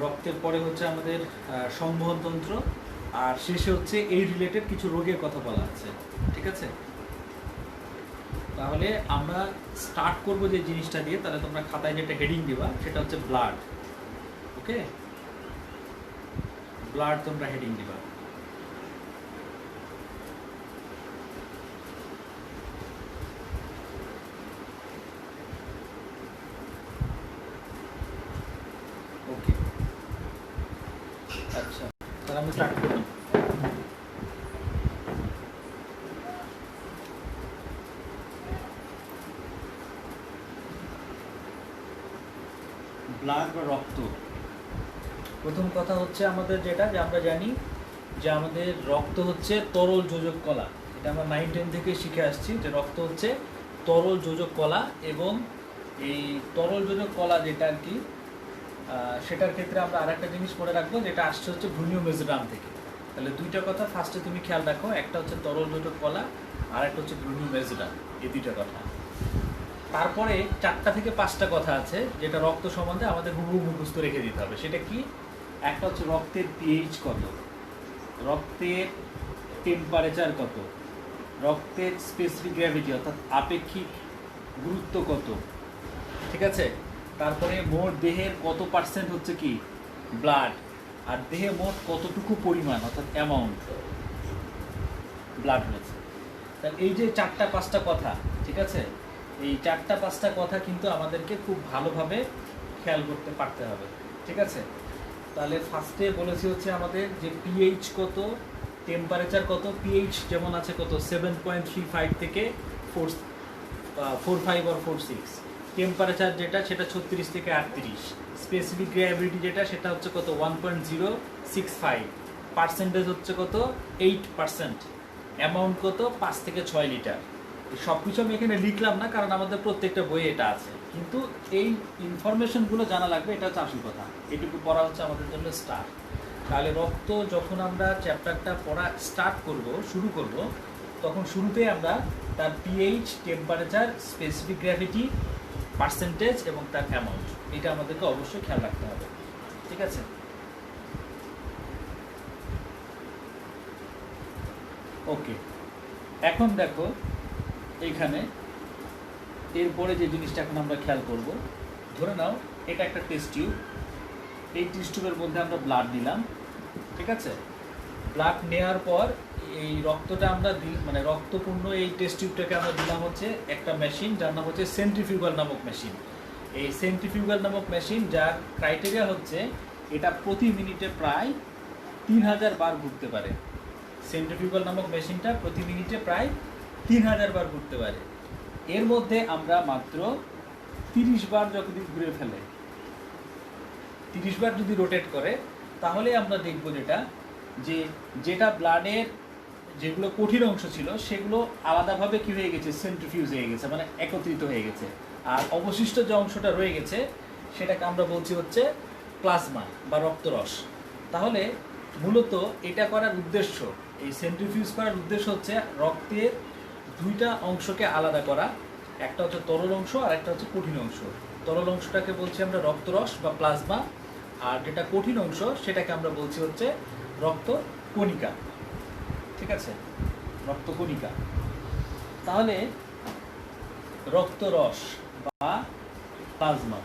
রক্তের পরে হচ্ছে আমাদের সংবহনতন্ত্র, আর শেষে হচ্ছে এই রিলেটেড কিছু রোগের কথা বলা আছে। ঠিক আছে, তাহলে আমরা স্টার্ট করব যে জিনিসটা দিয়ে, তাহলে তোমরা খাতায় যেটা হেডিং দিবা সেটা হচ্ছে ব্লাড। ওকে, ব্লাড তোমরা হেডিং দিবা। ওকে, আচ্ছা, তাহলে আমরা স্টার্ট করি। ব্লাড বা রক্ত, প্রথম কথা হচ্ছে আমাদের যেটা, যে আমরা জানি যে আমাদের রক্ত হচ্ছে তরল যোজক কলা। এটা আমরা 9-10 থেকে শিখে আসছি যে রক্ত হচ্ছে তরল যোজক কলা, এবং এই তরল যোজক কলা যেটা আর কি, সেটার ক্ষেত্রে আমরা আরেকটা জিনিস মনে রাখবো, যেটা আসছে হচ্ছে ভ্রূণীয় মেজোডার্ম থেকে। তাহলে দুইটা কথা ফার্স্টে তুমি খেয়াল রাখো, একটা হচ্ছে তরল যোজক কলা আর একটা হচ্ছে ভ্রূণীয় মেজোডার্ম, এই দুইটা কথা। তারপরে 4টা থেকে 5টা কথা আছে যেটা রক্ত সম্বন্ধে আমাদের হুবহু মুখস্থ রেখে দিতে হবে। সেটা কি? একটা হচ্ছে রক্তের পিএইচ কত, রক্তের টেম্পারেচার কত, রক্তের স্পেসিফিক গ্র্যাভিটি অর্থাৎ আপেক্ষিক গুরুত্ব কত। ঠিক আছে, তারপরে মোট দেহের কত পার্সেন্ট হচ্ছে কি ব্লাড, আর দেহে মোট কতটুকু পরিমাণ অর্থাৎ অ্যামাউন্ট ব্লাড রয়েছে। তাহলে এই যে 4টা-5টা কথা, ঠিক আছে, এই 4টা-5টা কথা কিন্তু আমাদেরকে খুব ভালোভাবে খেয়াল করতে পারতে হবে। ঠিক আছে, তাহলে ফার্স্টে বলেছি হচ্ছে আমাদের যে পিএইচ কত, টেম্পারেচার কত। পিএইচ যেমন আছে কত 7.35 থেকে 4.5 or 4.6। টেম্পারেচার যেটা সেটা 36 থেকে 38। স্পেসিফিক গ্র্যাভিটি যেটা সেটা হচ্ছে কত 1.065। পার্সেন্টেজ হচ্ছে কত 8%। অ্যামাউন্ট কত 5 থেকে 6 লিটার। সব কিছু আমি এখানে লিখলাম না, কারণ আমাদের প্রত্যেকটা বইয়ে এটা আছে, কিন্তু এই ইনফরমেশনগুলো জানা লাগবে, এটা হচ্ছে আসল কথা। এটুকু পড়া হচ্ছে আমাদের জন্য স্টার্ট। তাহলে রক্ত যখন আমরা চ্যাপ্টারটা পড়া স্টার্ট করব, শুরু করব, তখন শুরুতেই আমরা তার pH, temperature, specific gravity, percentage এবং তার অ্যামাউন্ট, এটা আমাদেরকে অবশ্যই খেয়াল রাখতে হবে। ঠিক আছে, ওকে। এখন দেখো এইখানে এরপরে যে জিনিসটা এখন আমরা খেয়াল করব, ধরে নাও এটা একটা টেস্ট টিউব। এই টেস্ট টিউবের মধ্যে আমরা ব্লাড নিলাম। ঠিক আছে, ব্লাড নেওয়ার পর এই রক্তটা আমরা মানে রক্তপূর্ণ এই টেস্ট টিউবটাকে আমরা দিলাম হচ্ছে একটা মেশিন, যার নাম হচ্ছে সেন্ট্রিফিউগাল নামক মেশিন। এই সেন্ট্রিফিউগাল নামক মেশিন, যার ক্রাইটেরিয়া হচ্ছে এটা প্রতি মিনিটে প্রায় 3000 বার ঘুরতে পারে। সেন্ট্রিফিউগাল নামক মেশিনটা প্রতি মিনিটে প্রায় 3000 বার ঘুরতে পারে। এর মধ্যে আমরা মাত্র 30 বার যদি ঘুরে ফেলে, 30 বার যদি রোটেট করে, তাহলে আমরা দেখব যেটা ব্লাডের যেগুলো কঠিন অংশ ছিল সেগুলো আলাদাভাবে কি হয়ে গেছে, সেন্ট্রিফিউজ হয়ে গেছে, মানে একত্রিত হয়ে গেছে। আর অবশিষ্ট যে অংশটা রয়ে গেছে সেটাকে আমরা বলছি হচ্ছে প্লাজমা বা রক্তরস। তাহলে মূলত এটা করার উদ্দেশ্য, এই সেন্ট্রিফিউজ করার উদ্দেশ্য হচ্ছে রক্তের দুইটা অংশকে আলাদা করা। একটা হচ্ছে তরল অংশ আর একটা হচ্ছে কঠিন অংশ। তরল অংশটাকে বলছি আমরা রক্তরস বা প্লাজমা, আর যেটা কঠিন অংশ সেটাকে আমরা বলছি হচ্ছে রক্তকণিকা। ঠিক আছে, রক্তকণিকা। তাহলে রক্তরস বা প্লাজমা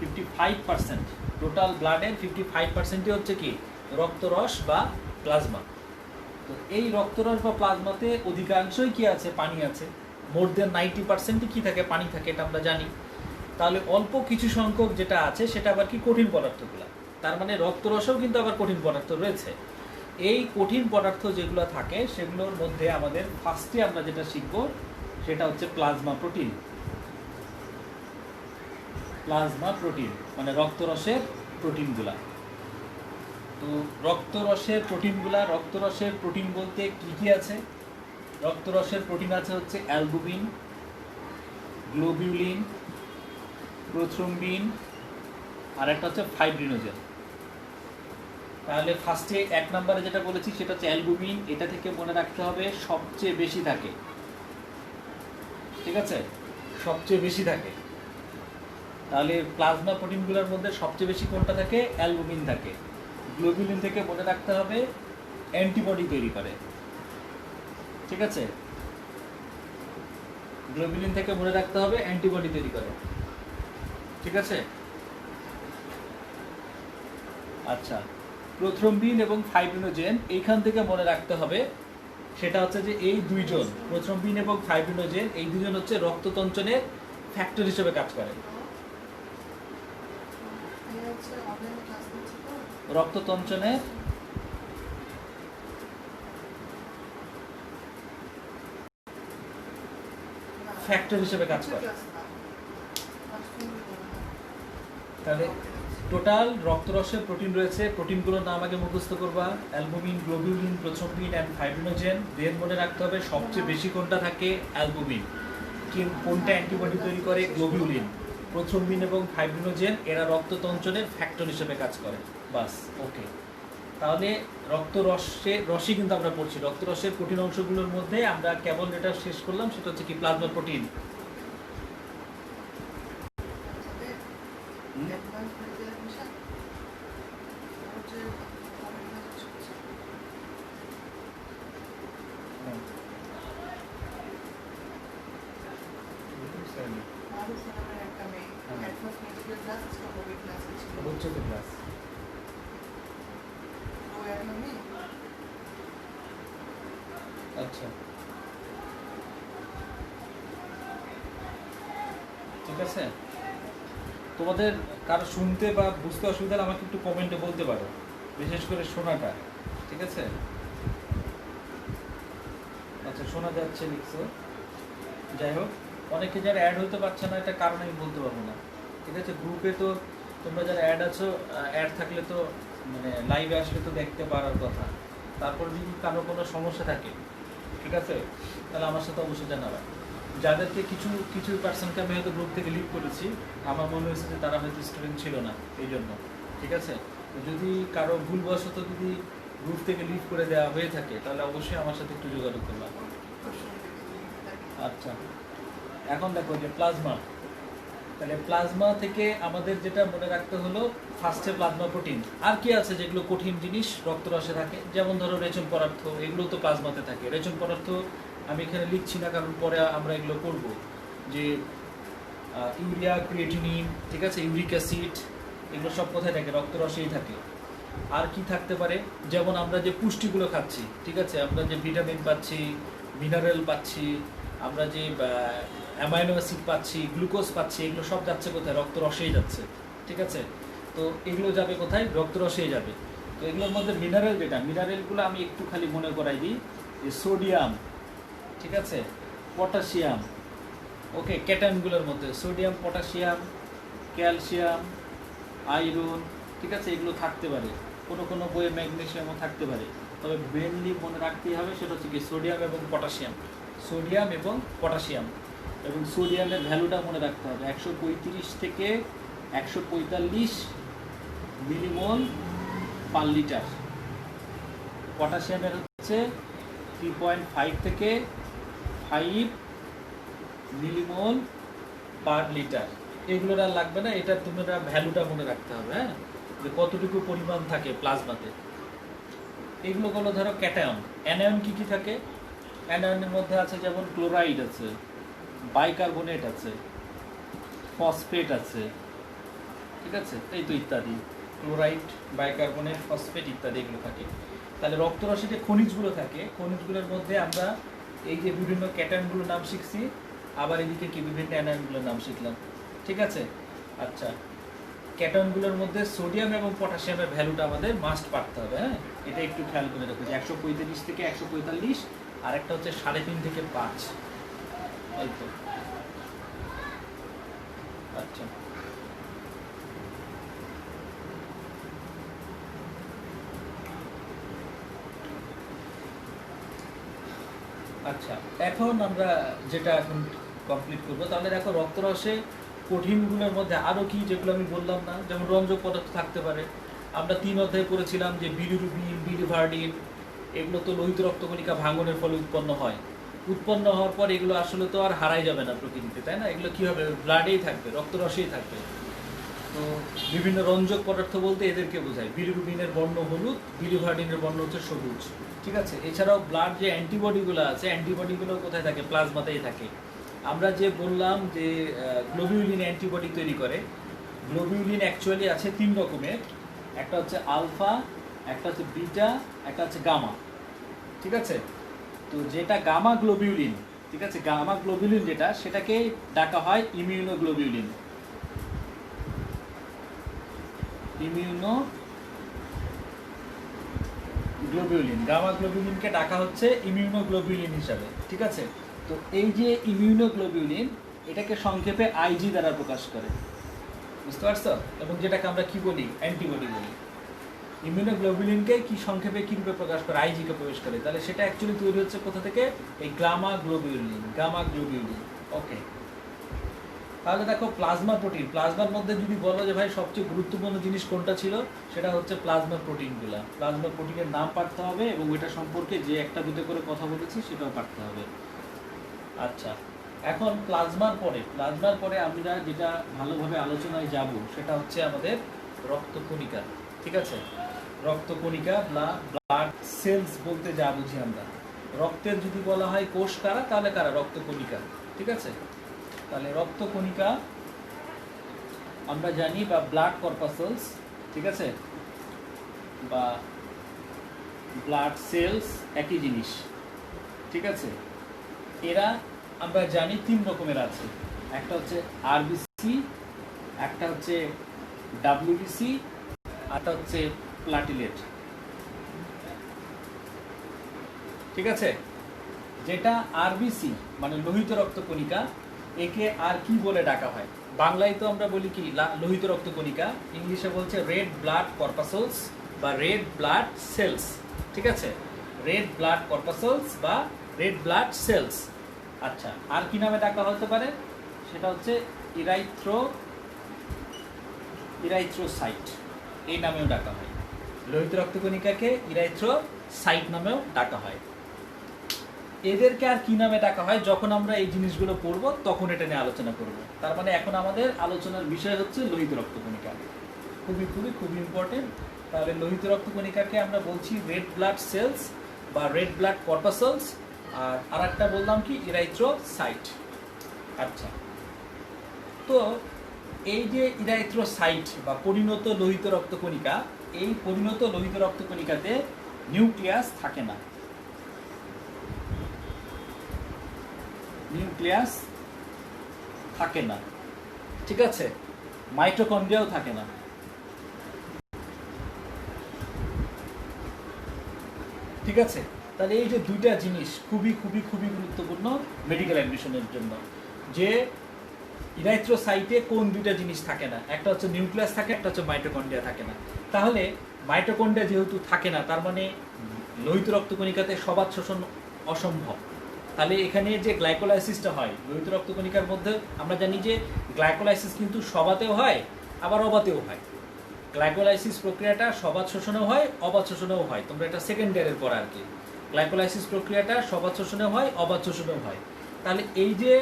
55%, টোটাল ব্লাডের 55%ই হচ্ছে কি রক্তরস বা প্লাজমা। তো এই রক্তরস বা প্লাজমাতে অধিকাংশই কি আছে, পানি আছে। মোর দেন 90%ই কি থাকে, পানি থাকে, এটা আমরা জানি। তাহলে অল্প কিছু সংখ্যক যেটা আছে সেটা আবার কি কঠিন পদার্থগুলো। তার মানে রক্তরসেও কিন্তু আবার কঠিন পদার্থ রয়েছে। এই কঠিন পদার্থ যেগুলো থাকে সেগুলোর মধ্যে আমাদের ফার্স্টে আমরা যেটা শিখব সেটা হচ্ছে প্লাজমা প্রোটিন। প্লাজমা প্রোটিন মানে রক্তরসের প্রোটিনগুলা। তো রক্তরসের প্রোটিন বলতে কি কি আছে? রক্তরসের প্রোটিন আছে হচ্ছে অ্যালবুমিন, গ্লোবিউলিন, প্রোথ্রম্বিন, আর একটা হচ্ছে ফাইব্রিনোজেন। তাহলে ফার্স্টে 1 নম্বরে যেটা বলেছি সেটা হচ্ছে অ্যালবুমিন। এটা থেকে মনে রাখতে হবে সবচেয়ে বেশি থাকে। ঠিক আছে, সবচেয়ে বেশি থাকে। তাহলে প্লাজমা প্রোটিনগুলোর মধ্যে সবচেয়ে বেশি কোনটা থাকে? অ্যালবুমিন থাকে। গ্লোবিউলিন থেকে মনে রাখতে হবে অ্যান্টিবডি তৈরি করে, ঠিক আছে? গ্লোবিউলিন থেকে মনে রাখতে হবে অ্যান্টিবডি তৈরি করে, ঠিক আছে? আচ্ছা, প্রোথ্রম্বিন এবং ফাইব্রিনোজেন এইখান থেকে মনে রাখতে হবে, সেটা হচ্ছে যে এই দুইজন প্রোথ্রম্বিন এবং ফাইব্রিনোজেন এই দুজন হচ্ছে রক্ততঞ্চনের ফ্যাক্টর হিসেবে কাজ করে। রক্ততঞ্চনের ফ্যাক্টর হিসেবে কাজ করে। তাহলে টোটাল রক্তরসে প্রোটিন রয়েছে, প্রোটিনগুলোর নাম আগে মুখস্থ করবা, albumin, globulin, prothrombin and fibrinogen. Then মনে রাখতে হবে সবচেয়ে বেশি কোনটা থাকে? অ্যালবুমিন। কোনটা অ্যান্টিবডি তৈরি করে? গ্লোবিউলিন। প্রোথ্রম্বিন এবং ফাইব্রিনোজেন এরা রক্ততঞ্চনের ফ্যাক্টর হিসেবে কাজ করে। বাস, ওকে। তাহলে রসই কিন্তু আমরা পড়ছি, রক্তরসের প্রোটিন অংশগুলোর মধ্যে আমরা কেবল এটা শেষ করলাম, সেটা হচ্ছে কি? Plasma protein. আচ্ছা, ঠিক আছে। তোমাদের কারো শুনতে বা বুঝতে অসুবিধা হলে আমাকে একটু কমেন্টে বলতে পারো, বিশেষ করে শোনাটা, ঠিক আছে? আচ্ছা, শোনা যাচ্ছে লিখছো। যাই হোক, অনেকে যারা অ্যাড হতে পারছে না, এটা কারণ আমি বলতে পারবো না, ঠিক আছে? গ্রুপে তো তোমরা যারা অ্যাড আছো, অ্যাড থাকলে তো মানে লাইভে আসলে তো দেখতে পারার কথা। তারপর যদি কারো কোনো সমস্যা থাকে, ঠিক আছে, তাহলে আমার সাথে অবশ্যই জানাবে। যাদেরকে কিছু কিছু পার্সনকে আমি হয়তো গ্রুপ থেকে লিভ করেছি, আমার মনে হয়েছে যে তারা হয়তো স্টুডেন্ট ছিল না, এই জন্য, ঠিক আছে? যদি কারো ভুলবশত যদি গ্রুপ থেকে লিভ করে দেওয়া হয়ে থাকে, তাহলে অবশ্যই আমার সাথে একটু যোগাযোগ করবা। আচ্ছা, এখন দেখো যে প্লাজমা, তাহলে প্লাজমা থেকে আমাদের যেটা মনে রাখতে হলো ফার্স্টে প্লাজমা প্রোটিন। আর কি আছে যেগুলো কঠিন জিনিস রক্তরসে থাকে? যেমন ধরো রেচন পদার্থ, এগুলো তো প্লাজমাতে থাকে। রেচন পদার্থ আমি এখানে লিখছি না, কারণ পরে আমরা এগুলো করব, যে ইউরিয়া, ক্রিয়েটিনিন, ঠিক আছে, ইউরিক অ্যাসিড, এগুলো সব কোথায় থাকে? রক্তরসেই থাকে। আর কি থাকতে পারে? যেমন আমরা যে পুষ্টিগুলো খাচ্ছি, ঠিক আছে, আমরা যে ভিটামিন পাচ্ছি, মিনারেল পাচ্ছি, আমরা যে অ্যামাইনো অ্যাসিড পাচ্ছি, গ্লুকোজ পাচ্ছি, এগুলো সব যাচ্ছে কোথায়? রক্তরসেই যাচ্ছে, ঠিক আছে? তো এগুলো যাবে কোথায়? রক্তরসেই যাবে। তো এগুলোর মধ্যে মিনারেল যেটা, মিনারেলগুলো আমি একটু খালি মনে করাই দিই, যে সোডিয়াম, ঠিক আছে, পটাশিয়াম, ওকে, ক্যাটায়নগুলোর মধ্যে সোডিয়াম, পটাশিয়াম, ক্যালসিয়াম, আয়রন, ঠিক আছে, এগুলো থাকতে পারে। কোনো কোনো বইয়ে ম্যাগনেসিয়ামও থাকতে পারে, তবে মেনলি মনে রাখতেই হবে সেটা হচ্ছে কি? সোডিয়াম এবং পটাশিয়াম। সোডিয়াম এবং পটাশিয়াম, এবং সোডিয়ামের ভ্যালুটা মনে রাখতে হবে 135 থেকে 145 মিলিমোল পার লিটার। পটাশিয়ামের হচ্ছে 3.5 থেকে 5 মিলিমোল পার লিটার। এগুলোর আর লাগবে না, এটা তোমরা ভ্যালুটা মনে রাখতে হবে, হ্যাঁ, যে কতটুকু পরিমাণ থাকে প্লাজমাতে। এগুলো হলো ধরো ক্যাটায়ন। অ্যানায়ন কি কি থাকে? অ্যানায়নের মধ্যে আছে যেমন ক্লোরাইড আছে, বাইকার্বনেট আছে, ফসফেট আছে, ঠিক আছে, এই তো ইত্যাদি। ক্লোরাইড, বাইকার্বনেট, ফসফেট ইত্যাদি এগুলো থাকে। তাহলে রক্তরসে যে খনিজগুলো থাকে, খনিজগুলোর মধ্যে আমরা এই যে বিভিন্ন ক্যাটায়নগুলোর নাম শিখছি, আবার এদিকে কি বিভিন্ন অ্যানায়নগুলোর নাম শিখলাম, ঠিক আছে? আচ্ছা, ক্যাটায়নগুলোর মধ্যে সোডিয়াম এবং পটাশিয়ামের ভ্যালুটা আমাদের মাস্ট পারতে হবে, হ্যাঁ, এটা একটু খেয়াল করে রাখো, যে 135 থেকে 145, আর একটা হচ্ছে 3.5 থেকে 5, এই তো। আচ্ছা, আচ্ছা, এখন আমরা যেটা এখন কমপ্লিট করবো, তাহলে দেখো রক্তরসে কঠিনগুলোর মধ্যে আরও কি, যেগুলো আমি বললাম না, যেমন রঞ্জক পদার্থ থাকতে পারে। আমরা 3 অধ্যায়ে পড়েছিলাম যে বিলিরুবিন, বিলিভার্ডিন, এগুলো তো লোহিত রক্তকণিকা ভাঙনের ফলে উৎপন্ন হয়। উৎপন্ন হওয়ার পর এগুলো আসলে তো আর হারাই যাবে না প্রকৃতিতে, তাই না? এগুলো কি হবে? ব্লাডেই থাকবে, রক্তরসেই থাকবে। তো বিভিন্ন রঞ্জক পদার্থ বলতে এদেরকে বোঝায়। বিলিরুবিনের বর্ণ হলুদ, বিলিভার্ডিনের বর্ণ হচ্ছে সবুজ, ঠিক আছে। এছাড়াও ব্লাড যে অ্যান্টিবডিগুলো আছে, অ্যান্টিবডিগুলো কোথায় থাকে? প্লাজমাতেই থাকে। আমরা যে বললাম যে গ্লোবিউলিন অ্যান্টিবডি তৈরি করে, গ্লোবিউলিন অ্যাকচুয়ালি আছে 3 রকমের। একটা হচ্ছে আলফা, একটা হচ্ছে বিটা, একটা হচ্ছে গামা, ঠিক আছে। তো যেটা গামা গ্লোবিউলিন, ঠিক আছে, গামা গ্লোবিউলিন যেটা, সেটাকে ডাকা হয় ইমিউনোগ্লোবিউলিন। ইমিউনোগ্লোবিউলিন, গামা গ্লোবিউলিনকে ডাকা হচ্ছে ইমিউনোগ্লোবিউলিন হিসাবে, ঠিক আছে। তো এই যে ইমিউনোগ্লোবিউলিন, এটাকে সংক্ষেপে আইজি দ্বারা প্রকাশ করে, বুঝতে পারছো? এবং যেটাকে আমরা কি বলি? অ্যান্টিবডি বলি। ইমিউনোগ্লোবিউলিনকে কি সংক্ষেপে কি রূপে প্রকাশ করে? আইজিকে প্রবেশ করে। তাহলে সেটা অ্যাকচুয়ালি তৈরি হচ্ছে কোথা থেকে? এই গামা গ্লোবিউলিন, গামা গ্লোবিউলিন। ওকে, তাহলে দেখো প্লাজমা প্রোটিন, প্লাজমার মধ্যে যদি বলো যে ভাই সবচেয়ে গুরুত্বপূর্ণ জিনিস কোনটা ছিল, সেটা হচ্ছে প্লাজমা প্রোটিনগুলো। প্লাজমা প্রোটিনের নাম পাঠতে হবে এবং ওইটা সম্পর্কে যে একটা দুটো করে কথা বলেছি সেটাও পাঠতে হবে। আচ্ছা, এখন প্লাজমার পরে আমরা যেটা ভালোভাবে আলোচনায় যাব সেটা হচ্ছে আমাদের রক্তকণিকা, ঠিক আছে। রক্তকণিকা, ব্লাড সেলস বলতে যা বুঝি আমরা। রক্তের যদি বলা হয় কোষ কারা, তাহলে কারা? রক্তকণিকা, ঠিক আছে। তাহলে রক্তকণিকা আমরা জানি, বা ব্লাড কর্পাসেলস, ঠিক আছে, বা ব্লাড সেলস একই জিনিস, ঠিক আছে। এরা আমরা জানি 3 রকমের আছে। একটা হচ্ছে আরবিসি, একটা হচ্ছে ডাব্লিউবিসি, আরটা হচ্ছে প্লাটিলেট, ঠিক আছে। যেটা আরবিসি মানে লোহিত রক্তকণিকা, একে আর কি বলে ডাকা হয়? বাংলায় তো আমরা বলি কি? লোহিত রক্তকণিকা। ইংলিশে বলছে রেড ব্লাড কর্পাসেলস বা রেড ব্লাড সেলস, ঠিক আছে। রেড ব্লাড কর্পাসেলস বা রেড ব্লাড সেলস। আচ্ছা, আর কি নামে ডাকা হতে পারে? সেটা হচ্ছে ইরাইথ্রোসাইট, এই নামেও ডাকা হয়। লোহিত রক্তকণিকাকে ইরাইথ্রোসাইট নামেও ডাকা হয়। এদেরকে আর কি নামে ডাকা হয়? যখন আমরা এই জিনিসগুলো পড়বো তখন এটা নিয়ে আলোচনা করব। তার মানে এখন আমাদের আলোচনার বিষয় হচ্ছে লোহিত রক্তকণিকা। খুবই খুবই খুবই ইম্পর্টেন্ট। তাহলে লোহিত রক্তকণিকাকে আমরা বলছি রেড ব্লাড সেলস বা রেড ব্লাড কর্পাসেলস, আর একটা বললাম কি? ইরাইথ্রোসাইট। আচ্ছা, তো এই যে ইরাইথ্রোসাইট বা পরিণত লোহিত রক্তকণিকা, এই পরিণত লোহিত রক্তকণিকাতে নিউক্লিয়াস থাকে না। নিউক্লিয়াস থাকে না, ঠিক আছে। মাইটোকন্ড্রিয়াও থাকে না, ঠিক আছে। তাহলে এই যে দুইটা জিনিস খুবই খুবই খুবই গুরুত্বপূর্ণ মেডিকেল অ্যাডমিশনের জন্য, যে ইরাইথ্রোসাইটে কোন দুইটা জিনিস থাকে না? একটা হচ্ছে নিউক্লিয়াস থাকে, একটা হচ্ছে মাইটোকন্ড্রিয়া থাকে না। তাহলে মাইটোকন্ড্রিয়া যেহেতু থাকে না, তার মানে লোহিত রক্তকণিকাতে সবাত শোষণ অসম্ভব। তাহলে এখানে যে গ্লাইকোলাইসিসটা হয় লোহিত রক্তকণিকার মধ্যে, আমরা জানি যে গ্লাইকোলাইসিস কিন্তু সবাতেও হয় আবার অবাতেও হয়। গ্লাইকোলাইসিস প্রক্রিয়াটা সবাত শোষণেও হয়, অবাত শোষণেও হয়। তোমরা এটা সেকেন্ড ইয়ারের পর আর কি। গ্লাইকোলাইসিস প্রক্রিয়াটা সবাত শোষণেও হয়, অবাত শোষণেও হয়। তাহলে এই যে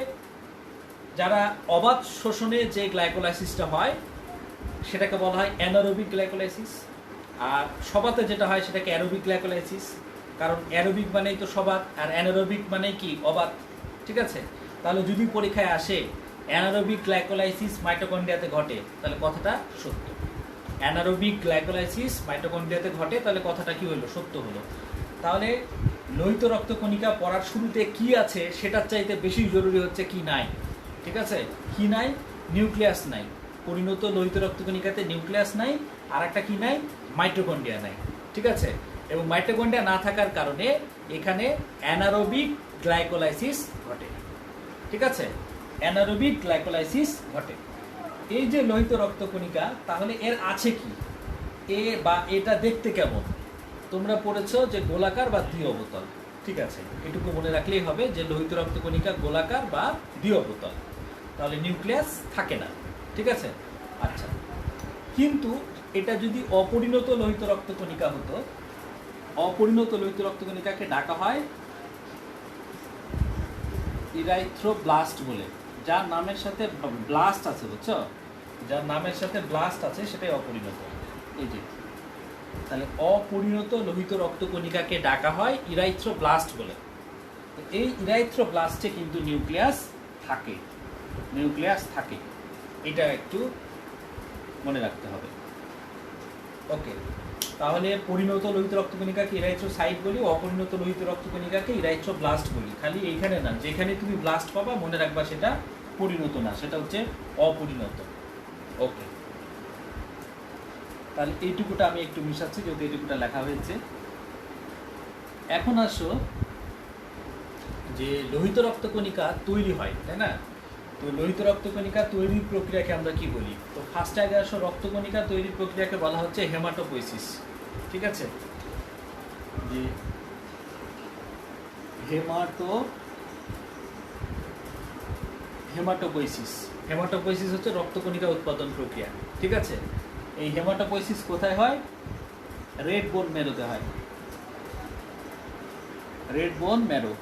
যারা অবাত শোষণে যে গ্লাইকোলাইসিসটা হয় সেটাকে বলা হয় অ্যানারোবিক গ্লাইকোলাইসিস, আর সবাতে যেটা হয় সেটাকে অ্যারোবিক গ্লাইকোলাইসিস। কারণ অ্যারোবিক মানেই তো সবাত, আর অ্যানারোবিক মানে কি? অবাত, ঠিক আছে। তাহলে যদি পরীক্ষায় আসে অ্যানারোবিক গ্লাইকোলাইসিস মাইটোকন্ড্রিয়াতে ঘটে, তাহলে কথাটা সত্য। অ্যানারোবিক গ্লাইকোলাইসিস মাইটোকন্ড্রিয়াতে ঘটে, তাহলে কথাটা কি হলো? সত্য হলো। তাহলে লোহিত রক্তকণিকা পড়ার শুরুতে কি আছে সেটার চাইতে বেশি জরুরি হচ্ছে কি নাই, ঠিক আছে। কি নাই? নিউক্লিয়াস নাই। পরিণত লোহিত রক্তকণিকাতে নিউক্লিয়াস নাই, আর একটা কি নাই? মাইটোকন্ড্রিয়া নাই, ঠিক আছে। এবং মাইটোকন্ড্রিয়া না থাকার কারণে এখানে অ্যানারোবিক গ্লাইকোলাইসিস ঘটে, ঠিক আছে। অ্যানারোবিক গ্লাইকোলাইসিস ঘটে। এই যে লোহিত রক্তকণিকা, তাহলে এর আছে কি? এ বা এটা দেখতে কেমন? তোমরা পড়েছো যে গোলাকার বা দ্বি-অবতল, ঠিক আছে। এটুকু মনে রাখলেই হবে যে লোহিত রক্তকণিকা গোলাকার বা দ্বি-অবতল। তাহলে নিউক্লিয়াস থাকে না, ঠিক আছে। আচ্ছা, কিন্তু এটা যদি অপরিণত লোহিত রক্তকণিকা হতো, অপরিণত লোহিত রক্তকণিকাকে ডাকা হয় ইরাইথ্রোব্লাস্ট বলে, যার নামের সাথে ব্লাস্ট আছে, বুঝছো? যার নামের সাথে ব্লাস্ট আছে সেটাই অপরিণত। এই যে, তাহলে অপরিণত লোহিত রক্তকণিকাকে ডাকা হয় ইরাইথ্রোব্লাস্ট বলে। তো এই ইরাইথ্রোব্লাস্টে কিন্তু নিউক্লিয়াস থাকে, এটা একটু মনে রাখতে হবে। ওকে, তাহলে পরিণত লোহিত রক্তকণিকাকে ইরাইথ্রোসাইট বলি, অপরিণত লোহিত রক্তকণিকাকে ইরাইথ্রোব্লাস্ট বলি। খালি এইখানে না, যেখানে তুমি ব্লাস্ট পাবা মনে রাখবা সেটা পরিণত না, সেটা হচ্ছে অপরিণত। ওকে, তাহলে এইটুকুটা আমি একটু মিশাচ্ছি যেহেতু এইটুকুটা লেখা হয়েছে। এখন আসো যে লোহিত রক্তকণিকা তৈরি হয়, তাই না? তো লোহিত রক্তকণিকা তৈরির প্রক্রিয়াকে আমরা কি বলি? তো ফার্স্ট আগে আসো, রক্তকণিকা তৈরির প্রক্রিয়াকে বলা হচ্ছে হেমাটোপোয়েসিস। ঠিক আছে, যে হেমাটোপোয়েসিস হচ্ছে রক্তকণিকা উৎপাদন প্রক্রিয়া। ঠিক আছে, এই হেমাটোপোয়েসিস কোথায় হয়? রেড বোন ম্যারোতে হয়। রেড বোন ম্যারো,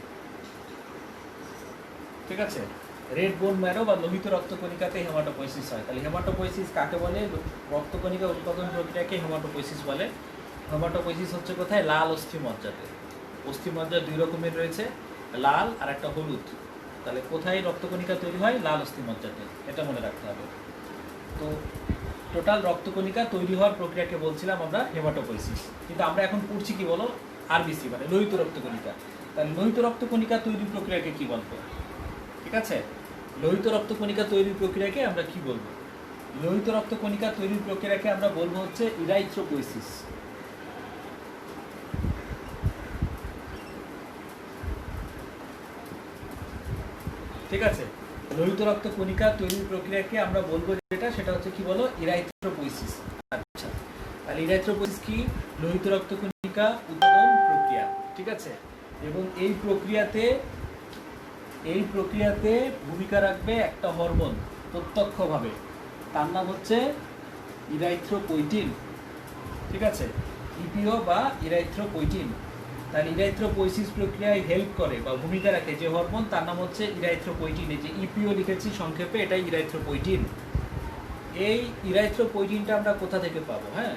ঠিক আছে, রেড বোন ম্যারো বা লোহিত রক্তকণিকাতে হেমাটোপোয়েসিস হয়। তাহলে হেমাটোপোয়েসিস কাকে বলে? রক্তকণিকা উৎপাদন প্রক্রিয়াকে হেমাটোপোয়েসিস বলে। হেমাটোপোয়েসিস হচ্ছে কোথায়? লাল অস্থিমজ্জাতে। অস্থিমজ্জা দুই রকমের রয়েছে, লাল আর একটা হলুদ। তাহলে কোথায় রক্তকণিকা তৈরি হয়? লাল অস্থিমজ্জাতে, এটা মনে রাখতে হবে। তো টোটাল রক্তকণিকা তৈরি হওয়ার প্রক্রিয়াকে বলছিলাম আমরা হেমাটোপোয়েসিস, কিন্তু আমরা এখন পড়ছি কি বলো? আরবিসি, মানে লোহিত রক্তকণিকা। তাহলে লোহিত রক্তকণিকা তৈরির প্রক্রিয়াকে কি বলবো? ঠিক আছে, লোহিত রক্তকণিকা তৈরির প্রক্রিয়াকে আমরা কি বলবো? লোহিত রক্তকণিকা তৈরির প্রক্রিয়াকে আমরা বলবো হচ্ছে ইরাইথ্রোপোয়েসিস। ঠিক আছে, লোহিত রক্তকণিকা তৈরির প্রক্রিয়াকে আমরা বলবো যেটা, সেটা হচ্ছে কি বলো? ইরাইথ্রোপোয়েসিস। আচ্ছা, তাহলে ইরাইথ্রোপোয়েসিস কি? লোহিত রক্তকণিকা উৎপাদন প্রক্রিয়া। ঠিক আছে, এবং এই প্রক্রিয়াতে ভূমিকা রাখবে একটা হরমোন প্রত্যক্ষভাবে, তার নাম হচ্ছে ইরাইথ্রোপয়েটিন। ঠিক আছে, ইপিও বা ইরাইথ্রোপয়েটিন। তাহলে ইরাইথ্রোপোয়েসিস প্রক্রিয়ায় হেল্প করে বা ভূমিকা রাখে যে হরমোন, তার নাম হচ্ছে ইরাইথ্রোপয়েটিন। এই যে ইপিও লিখেছি সংক্ষেপে, এটাই ইরাইথ্রোপয়েটিন। এই ইরাইথ্রোপয়েটিনটা আমরা কোথা থেকে পাবো? হ্যাঁ,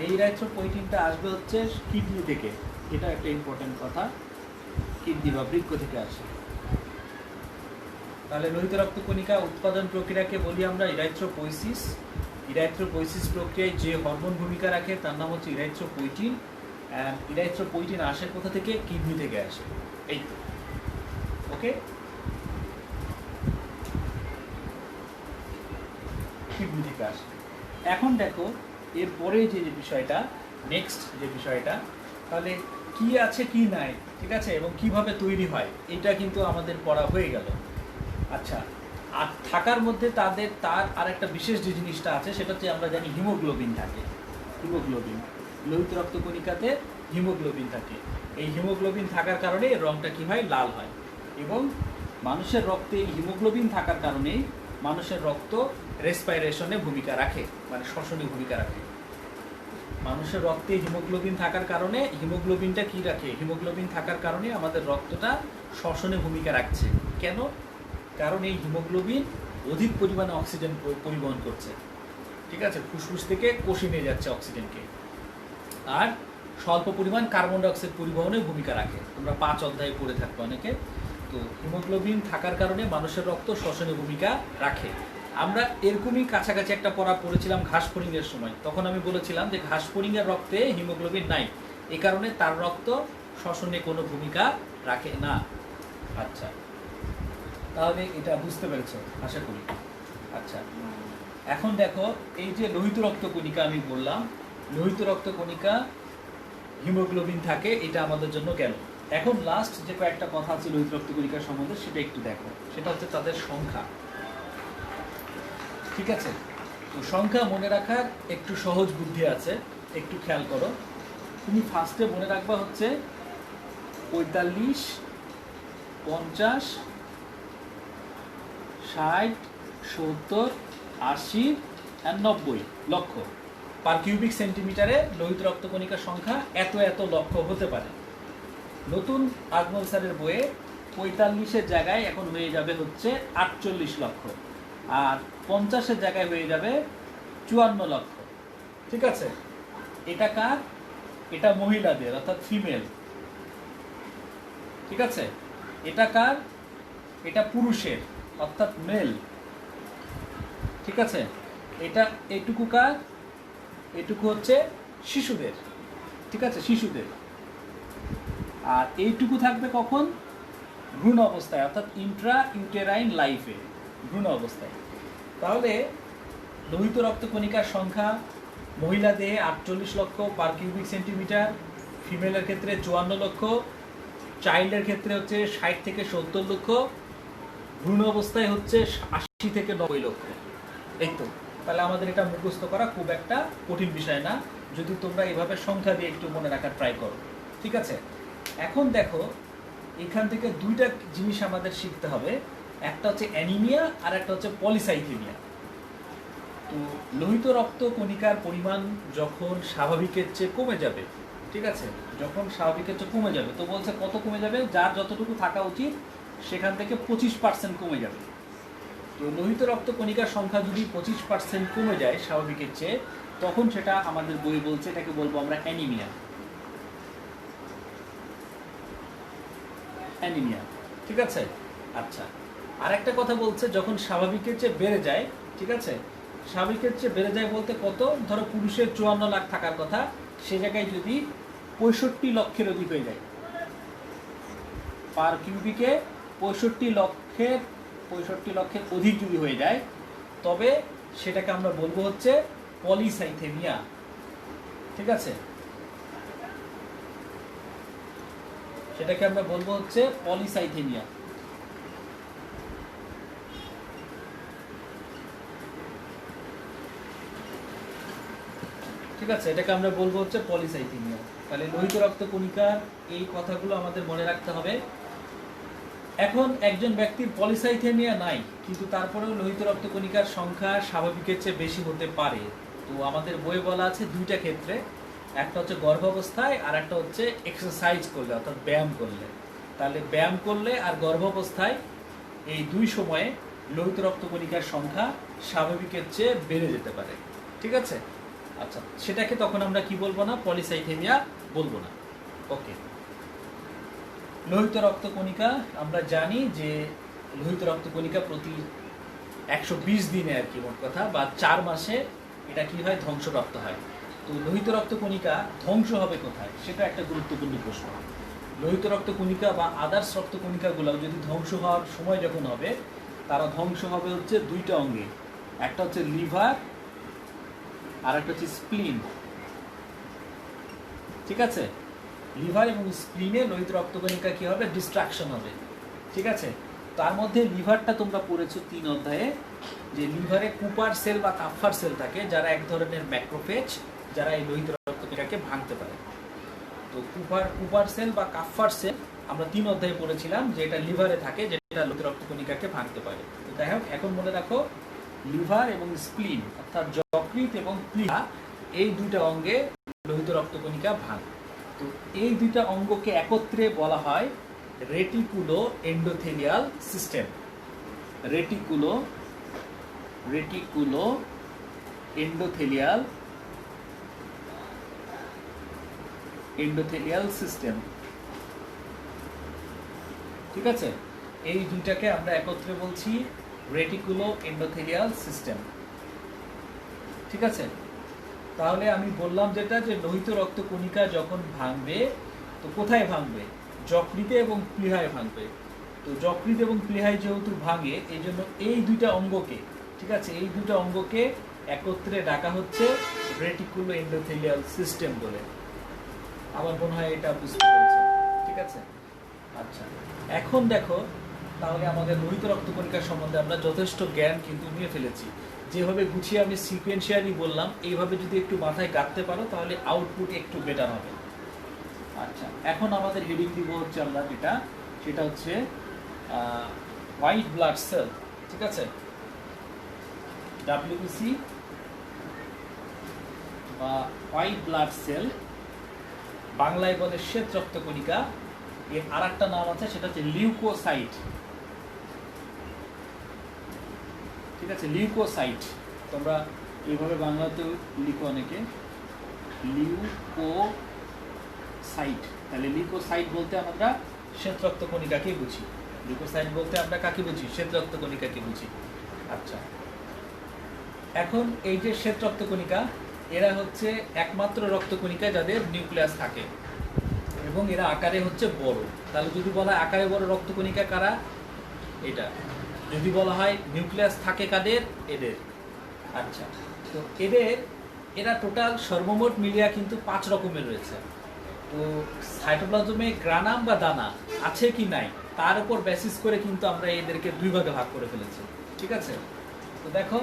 এই ইরাইথ্রোপয়েটিনটা আসবে হচ্ছে কিডনি থেকে। এটা একটা ইম্পর্টেন্ট কথা, কিডনি বা বৃক্ক থেকে আসে। তাহলে লোহিত রক্তকণিকা উৎপাদন প্রক্রিয়াকে বলি আমরা ইরাইথ্রোপোয়েসিস। ইরাইথ্রোপোয়েসিস প্রক্রিয়ায় যে হরমোন ভূমিকা রাখে তার নাম হচ্ছে ইরাইথ্রোপয়েটিন। ইরাইথ্রোপয়েটিন আসে কোথা থেকে? কিডনি থেকে আসে। এই তো, ওকে, কিডনি থেকে আসে। এখন দেখো এরপরে যে বিষয়টা, নেক্সট যে বিষয়টা, তাহলে কি আছে কি নাই, ঠিক আছে, এবং কিভাবে তৈরি হয়, এটা কিন্তু আমাদের পড়া হয়ে গেল। আচ্ছা, আর থাকার মধ্যে তার আর একটা বিশেষ যে জিনিসটা আছে সেটা হচ্ছে আমরা জানি হিমোগ্লোবিন থাকে। হিমোগ্লোবিন, লোহিত রক্তকণিকাতে হিমোগ্লোবিন থাকে। এই হিমোগ্লোবিন থাকার কারণে এর রঙটা কি হয়? লাল হয়। এবং মানুষের রক্তে এই হিমোগ্লোবিন থাকার কারণেই মানুষের রক্ত রেসপাইরেশনে ভূমিকা রাখে, মানে শ্বসনে ভূমিকা রাখে। মানুষের রক্তে হিমোগ্লোবিন থাকার কারণে, হিমোগ্লোবিনটা কি রাখে? হিমোগ্লোবিন থাকার কারণে আমাদের রক্তটা শ্বসনে ভূমিকা রাখছে। কেন? কারণ এই হিমোগ্লোবিন অধিক পরিমাণে অক্সিজেন পরিবহন করছে। ঠিক আছে, ফুসফুস থেকে কোষে নিয়ে যাচ্ছে অক্সিজেনকে, আর স্বল্প পরিমাণ কার্বন ডাইঅক্সাইড পরিবহনে ভূমিকা রাখে। তোমরা 5 অধ্যায়ে পড়ে থাকবে অনেকে। তো হিমোগ্লোবিন থাকার কারণে মানুষের রক্ত শ্বসনে ভূমিকা রাখে। আমরা এরকমই কাছাকাছি একটা পড়া পড়েছিলাম ঘাসফড়িংয়ের সময়। তখন আমি বলেছিলাম যে ঘাসফড়িংয়ের রক্তে হিমোগ্লোবিন নাই, এই কারণে তার রক্ত শ্বসনে কোনো ভূমিকা রাখে না। আচ্ছা, তাহলে এটা বুঝতে পেরেছো আশা করি। আচ্ছা, এখন দেখো এই যে লোহিত রক্তকণিকা আমি বললাম, লোহিত রক্তকণিকা হিমোগ্লোবিন থাকে, এটা আমাদের জন্য গেল। এখন লাস্ট যে কয়েকটা কথা আছে লোহিত রক্তকণিকার সম্বন্ধে সেটা একটু দেখো, সেটা হচ্ছে তাদের সংখ্যা। ঠিক আছে, তো সংখ্যা মনে রাখার একটু সহজ বুদ্ধি আছে, একটু খেয়াল করো। তুমি ফার্স্টে মনে রাখবা হচ্ছে 45, 50, 60, 70, 80 আর 90 লক্ষ পার কিউবিক সেন্টিমিটারে লোহিত রক্তকণিকার সংখ্যা এত লক্ষ হতে পারে। নতুন আজমল স্যারের বইয়ে 45-এর জায়গায় এখন হয়ে যাবে হচ্ছে 48 লক্ষ। আর 50-এর জায়গায় হয়ে যাবে 54 লক্ষ। ঠিক আছে, এটা কার? এটা মহিলাদের, অর্থাৎ ফিমেল। ঠিক আছে, এটা কার? এটা পুরুষের, অর্থাৎ মেল। ঠিক আছে, এটা এইটুকু কার? এইটুকু হচ্ছে শিশুদের। ঠিক আছে, শিশুদের। আর এইটুকু থাকবে কখন? ভ্রূণ অবস্থায়, অর্থাৎ ইন্ট্রা ইউটেরাইন লাইফে, ভ্রূণ অবস্থায়। তাহলে লোহিত রক্তকণিকার সংখ্যা মহিলা দেহে 48 লক্ষ পার কিউবিক সেন্টিমিটার, ফিমেলের ক্ষেত্রে 54 লক্ষ, চাইল্ডের ক্ষেত্রে হচ্ছে 60 থেকে 70 লক্ষ, ভ্রূণ অবস্থায় হচ্ছে 80 থেকে 90 লক্ষ। এই তো, তাহলে আমাদের এটা মুখস্থ করা খুব একটা কঠিন বিষয় না, যদি তোমরা এভাবে সংখ্যা দিয়ে একটু মনে রাখার ট্রাই করো। ঠিক আছে, এখন দেখো এখান থেকে দুইটা জিনিস আমাদের শিখতে হবে, একটা হচ্ছে অ্যানিমিয়া আর একটা হচ্ছে পলিসাইথেমিয়া। তো লোহিত রক্ত কণিকার পরিমাণ যখন স্বাভাবিকের চেয়ে কমে যাবে, ঠিক আছে, যখন স্বাভাবিকের চেয়ে কমে যাবে, তো বলছে কত কমে যাবে? যার যতটুকু থাকা উচিত সেখান থেকে 25% কমে যাবে। তো লোহিত রক্ত কণিকার সংখ্যা যদি 25% কমে যায় স্বাভাবিকের চেয়ে, তখন সেটা আমাদের বই বলছে, এটাকে বলবো আমরা অ্যানিমিয়া। অ্যানিমিয়া, ঠিক আছে। আচ্ছা, আরেকটা কথা বলছে যখন স্বাভাবিকের চেয়ে বেড়ে যায়, ঠিক আছে, স্বাভাবিকের চেয়ে বেড়ে যায় বলতে কত? ধরো পুরুষের 54 লাখ থাকার কথা, সে জায়গায় যদি 65 লক্ষের অধিক হয়ে যায়, পার কিউবিকে 65 লক্ষের অধিক যদি হয়ে যায়, তবে সেটাকে আমরা বলবো হচ্ছে পলিসাইথেমিয়া। ঠিক আছে, সেটাকে আমরা বলবো হচ্ছে পলিসাইথেমিয়া। ঠিক আছে, এটাকে আমরা বলবো হচ্ছে পলিসাইথেমিয়া। তাহলে লোহিত রক্ত কণিকার এই কথাগুলো আমাদের মনে রাখতে হবে। এখন একজন ব্যক্তির পলিসাইথেমিয়া নাই, কিন্তু তারপরেও লোহিত রক্ত কণিকার সংখ্যা স্বাভাবিকের চেয়ে বেশি হতে পারে। তো আমাদের বইয়ে বলা আছে দুইটা ক্ষেত্রে, একটা হচ্ছে গর্ভাবস্থায় আর একটা হচ্ছে এক্সারসাইজ করলে, অর্থাৎ ব্যায়াম করলে। তাহলে ব্যায়াম করলে আর গর্ভাবস্থায়, এই দুই সময়ে লোহিত রক্ত কণিকার সংখ্যা স্বাভাবিকের চেয়ে বেড়ে যেতে পারে। ঠিক আছে, আচ্ছা, সেটাকে তখন আমরা কি বলবো না? পলিসাইথেমিয়া বলবো না। ওকে, লোহিত রক্ত কণিকা আমরা জানি যে লোহিত রক্ত কণিকা প্রতি 120 দিনে আর কি, মোট কথা, বা 4 মাসে এটা কি হয়? ধ্বংসপ্রাপ্ত হয়। তো লোহিত রক্ত কণিকা ধ্বংস হবে কোথায়? সেটা একটা গুরুত্বপূর্ণ প্রশ্ন। লোহিত রক্ত কণিকা বা আদার্স রক্ত কণিকাগুলো যদি ধ্বংস হওয়ার সময় যখন হবে, তারা ধ্বংস হবে হচ্ছে দুইটা অঙ্গে, একটা হচ্ছে লিভার আর একটা হচ্ছে স্প্লিন। ঠিক আছে, লিভার এবং স্প্লিনে লোহিত রক্তকণিকা কি হবে? ডিস্ট্রাকশন হবে। ঠিক আছে, তার মধ্যে লিভারটা তোমরা পড়েছো 3 অধ্যায়ে, যে লিভারে কুপার সেল বা কাপ্ফার সেল থাকে, যারা এক ধরনের ম্যাক্রোফেজ, যারা এই লোহিত রক্তকণিকাকে ভাঙতে পারে। তো কুপার সেল বা কাপ্ফার সেল আমরা 3 অধ্যায়ে পড়েছিলাম যে এটা লিভারে থাকে, যেটা লোহিত রক্তকণিকাকে ভাঙতে পারে। তো যাই হোক, এখন মনে রাখো লিভার এবং স্প্লিন, অর্থাৎ যকৃৎ এবং প্লীহা, এই দুইটা অঙ্গে লোহিত রক্তকণিকা ভাঙে। তো এই দুইটা অঙ্গকে একত্রে বলা হয় reticuloendothelial system. Reticuloendothelial system. ঠিক আছে, এই দুইটাকে আমরা একত্রে বলছি রেটিকুলো এন্ডোথেলিয়াল সিস্টেম। ঠিক আছে, তাহলে আমি বললাম যেটা, যে লোহিত রক্ত কণিকা যখন ভাঙবে, তো কোথায় ভাঙবে? যকৃতে এবং প্লীহায় ভাঙবে। তো যকৃত এবং প্লীহায় যেহেতু ভাঙে, এই জন্য এই দুইটা অঙ্গকে, ঠিক আছে, এই দুইটা অঙ্গকে একত্রে ডাকা হচ্ছে রেটিকুলো এন্ডোথেলিয়াল সিস্টেম বলে। আমার মনে হয় এটা বুঝতে পেরেছো। ঠিক আছে, আচ্ছা, এখন দেখো, তাহলে আমাদের লোহিত রক্ত কণিকার সম্বন্ধে আমরা যথেষ্ট জ্ঞান কিন্তু নিয়ে ফেলেছি। যেভাবে গুছিয়ে আমি সিকোয়েন্সিয়ালি বললাম, এইভাবে যদি একটু মাথায় গাঁথতে পারো, তাহলে আউটপুট একটু বেটার হবে। আচ্ছা, এখন আমাদের হেডিং দিব হচ্ছে আমরা যেটা, সেটা হচ্ছে হোয়াইট ব্লাড সেল। ঠিক আছে, WBC বা হোয়াইট ব্লাড সেল, বাংলায় বলে শ্বেত রক্তকণিকা। এর আর একটা নাম আছে, সেটা হচ্ছে লিউকোসাইট। ঠিক আছে, লিউকোসাইট তোমরা এইভাবে বাংলাতেও লিখো অনেকে, লিউকোসাইট। তাহলে লিউকোসাইট বলতে আমরা শ্বেত রক্তকণিকাকে বুঝি। লিউকোসাইট বলতে আমরা কাকে বুঝি? শ্বেত রক্তকণিকাকে বুঝি। আচ্ছা, এখন এই যে শ্বেত রক্তকণিকা, এরা হচ্ছে একমাত্র রক্তকণিকা যাদের নিউক্লিয়াস থাকে এবং এরা আকারে হচ্ছে বড়। তাহলে যদি বলা হয় আকারে বড় রক্তকণিকা কারা? এটা। যদি বলা হয় নিউক্লিয়াস থাকে কাদের? এদের। আচ্ছা, তো এরা টোটাল সর্বমোট মিলিয়া কিন্তু 5 রকমের রয়েছে। তো সাইটোপ্লাজমে গ্রানাম বা দানা আছে কি নাই তার উপর বেসিস করে কিন্তু আমরা এদেরকে 2 ভাগে ভাগ করে ফেলেছি। ঠিক আছে, তো দেখো,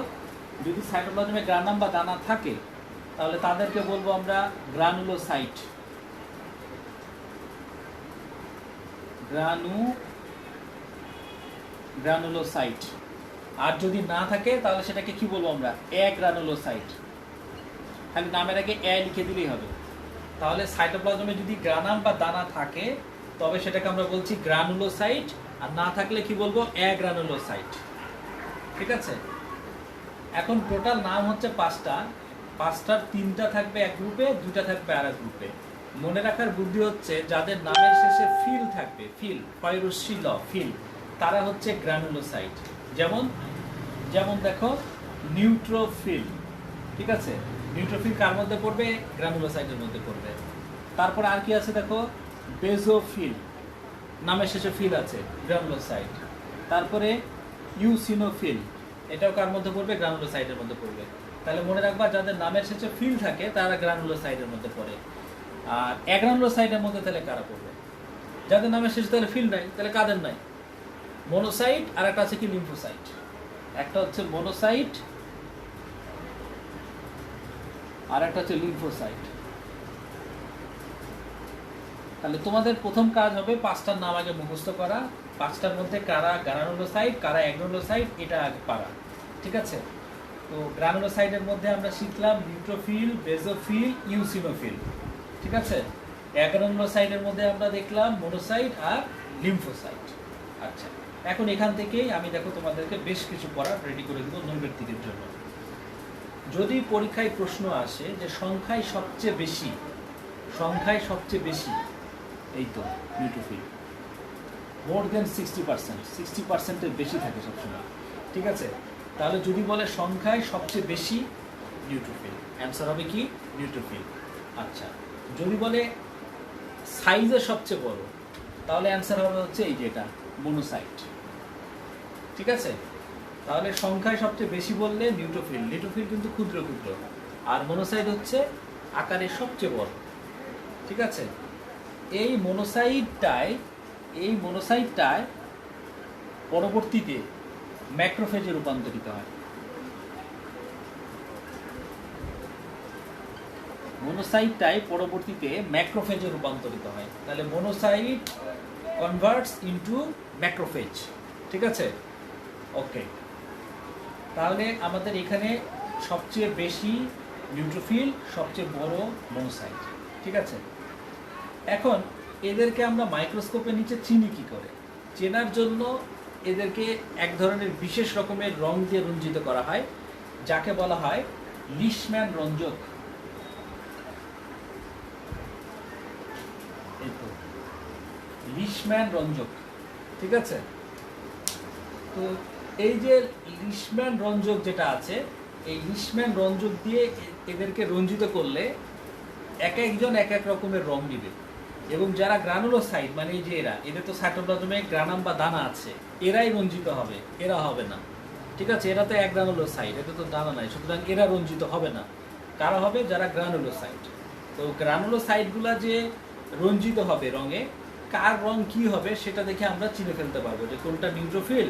যদি সাইটোপ্লাজমে গ্রানাম বা দানা থাকে তাহলে তাদেরকে বলবো আমরা গ্রানুলোসাইট। গ্রানুলোসাইট। আর যদি না থাকে তাহলে সেটাকে কি বলবো আমরা? অ্যাগ্রানুলোসাইট। খালি নামের আগে এ লিখে দিলেই হবে। তাহলে সাইটোপ্লাজমে যদি গ্রানাম বা দানা থাকে তবে সেটাকে আমরা বলছি গ্রানুলোসাইট, আর না থাকলে কি বলবো? অ্যাগ্রানুলোসাইট। ঠিক আছে, এখন টোটাল নাম হচ্ছে 5টার 3টা থাকবে এক গ্রুপে, 2টা থাকবে আর এক গ্রুপে। মনে রাখার বুদ্ধি হচ্ছে যাদের নামের শেষে ফিল থাকবে, ফিল, ফয়রুশিল, ফিল, তারা হচ্ছে গ্রানুলোসাইট। যেমন দেখো নিউট্রোফিল। ঠিক আছে, নিউট্রোফিল কার মধ্যে পড়বে? গ্রানুলোসাইটের মধ্যে পড়বে। তারপরে আর কি আছে দেখো? বেজোফিল, নামের শেষে ফিল আছে, গ্রানুলোসাইট। তারপরে ইউসিনোফিল, এটাও কার মধ্যে পড়বে? গ্রানুলোসাইটের মধ্যে পড়বে। তাহলে মনে রাখবা যাদের নামের শেষে ফিল থাকে তারা গ্রানুলোসাইটের মধ্যে পড়ে। আর অ্যাগ্রানুলোসাইটের মধ্যে তাহলে কারা পড়বে? যাদের নামের শেষে তাহলে ফিল নাই, তাহলে কাদের নাই? মনোসাইট, আর একটা আছে কি? লিম্ফোসাইট। একটা হচ্ছে মনোসাইট আর একটা হচ্ছে লিম্ফোসাইট। তাহলে তোমাদের প্রথম কাজ হবে 5টার নাম আগে মুখস্থ করা, 5টার মধ্যে কারা গ্রানুলোসাইট, কারা অ্যাগ্রানুলোসাইট, এটা আগে পারা। ঠিক আছে, তো গ্রানুলোসাইটের মধ্যে আমরা শিখলাম নিউট্রোফিল, বেজোফিল, ইউসিনোফিল। ঠিক আছে, অ্যাগ্রানুলোসাইটের মধ্যে আমরা দেখলাম মনোসাইট আর লিম্ফোসাইট। আচ্ছা, এখন এখান থেকেই আমি দেখো তোমাদেরকে বেশ কিছু পড়া রেডি করে দেবো নৈর্ব্যক্তিকের জন্য। যদি পরীক্ষায় প্রশ্ন আসে যে সংখ্যায় সবচেয়ে বেশি, এই তো নিউট্রোফিল, মোর দেন 60%-60%-এর বেশি থাকে সবসময়। ঠিক আছে, তাহলে যদি বলে সংখ্যায় সবচেয়ে বেশি, নিউট্রোফিল, অ্যান্সার হবে কি? নিউট্রোফিল। আচ্ছা, যদি বলে সাইজে সবচেয়ে বড়, তাহলে অ্যান্সার হবে হচ্ছে এই যে এটা, মনোসাইট। ঠিক আছে, তাহলে সংখ্যায় সবচেয়ে বেশি বললে নিউট্রোফিল, নিউট্রোফিল কিন্তু ক্ষুদ্র ক্ষুদ্র, আর মনোসাইট হচ্ছে আকারে সবচেয়ে বড়। ঠিক আছে, এই মনোসাইটটায় পরবর্তীতে ম্যাক্রোফেজে রূপান্তরিত হয়। তাহলে মনোসাইট কনভার্টস ইনটু ম্যাক্রোফেজ। ঠিক আছে, ওকে। তাহলে আমাদের এখানে সবচেয়ে বেশি নিউট্রোফিল, সবচেয়ে বড় মনোসাইট। ঠিক আছে, এখন এদেরকে আমরা মাইক্রোস্কোপের নিচে চিনি কি করে? চেনার জন্য এদেরকে এক ধরনের বিশেষ রকমের রং দিয়ে রঞ্জিত করা হয়, যাকে বলা হয় লিশম্যান রঞ্জক। লিশম্যান রঞ্জক। ঠিক আছে, তো এই যে লিশম্যান রঞ্জক যেটা আছে, এই লিশম্যান রঞ্জক দিয়ে এদেরকে রঞ্জিত করলে এক একজন এক এক রকমের রং দিবে। এবং যারা গ্রানুলোসাইট, মানে এই যে এদের তো সাইটোপ্লাজমে গ্রানাম বা দানা আছে, এরাই রঞ্জিত হবে, এরা হবে না। ঠিক আছে, এরা তো এক গ্রানুলোসাইট, এতে তো দানা নাই, সুতরাং এরা রঞ্জিত হবে না। কারা হবে? যারা গ্রানুলোসাইট। তো গ্রানুলোসাইটগুলা যে রঞ্জিত হবে রঙে, কার রং কি হবে সেটা দেখে আমরা চিনে ফেলতে পারবো যে কোনটা নিউট্রোফিল,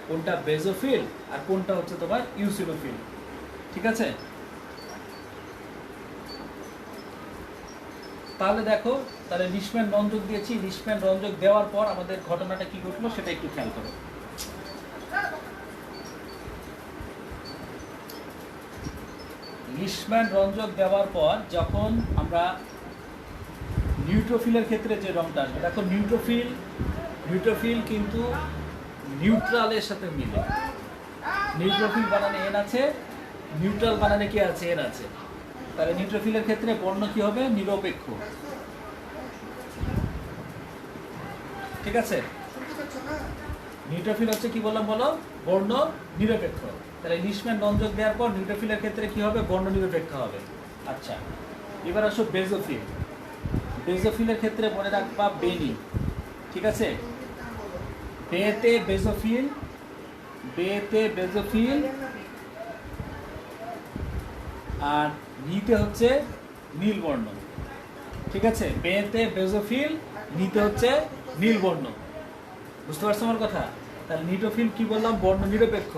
কোনটা বেজোফিল, আর কোনটা হচ্ছে তোমার ইউসিনোফিল। ঠিক আছে, তাহলে দেখো, তাহলে লিশম্যান রঞ্জক দিয়েছি। লিশম্যান রঞ্জক দেওয়ার পর আমাদের ঘটনাটা কি ঘটলো সেটা একটু খেয়াল করো। লিশম্যান রঞ্জক দেওয়ার পর যখন আমরা নিউট্রোফিলের ক্ষেত্রে যে রংটা আসবে, দেখো নিউট্রোফিল কিন্তু নিউট্রালের সাথে মিলে। নিউট্রোফিল বানানে এন আছে, নিউট্রাল বানানে কি আছে? এন আছে। তাহলে নিউট্রোফিলের ক্ষেত্রে বর্ণ কি হবে? নিরপেক্ষ। ঠিক আছে, নিউট্রোফিল হচ্ছে কি বললাম বলো? বর্ণ নিরপেক্ষ। তাহলে লিশম্যান রঞ্জক দেওয়ার পর নিউট্রোফিলের ক্ষেত্রে কি হবে? বর্ণ নিরপেক্ষ হবে। আচ্ছা, এবার আসো বেজোফিল। বেজোফিলের ক্ষেত্রে মনে রাখবা বেনি। ঠিক আছে, বেতে বেজোফিল, বেতে বেজোফিল, আর নিতে হচ্ছে নীলবর্ণ। ঠিক আছে, বেতে বেজোফিল, নিতে হচ্ছে নীলবর্ণ। বুঝতে পারছো আমার কথা? তাহলে নিউট্রোফিল কি বললাম? বর্ণ নিরপেক্ষ।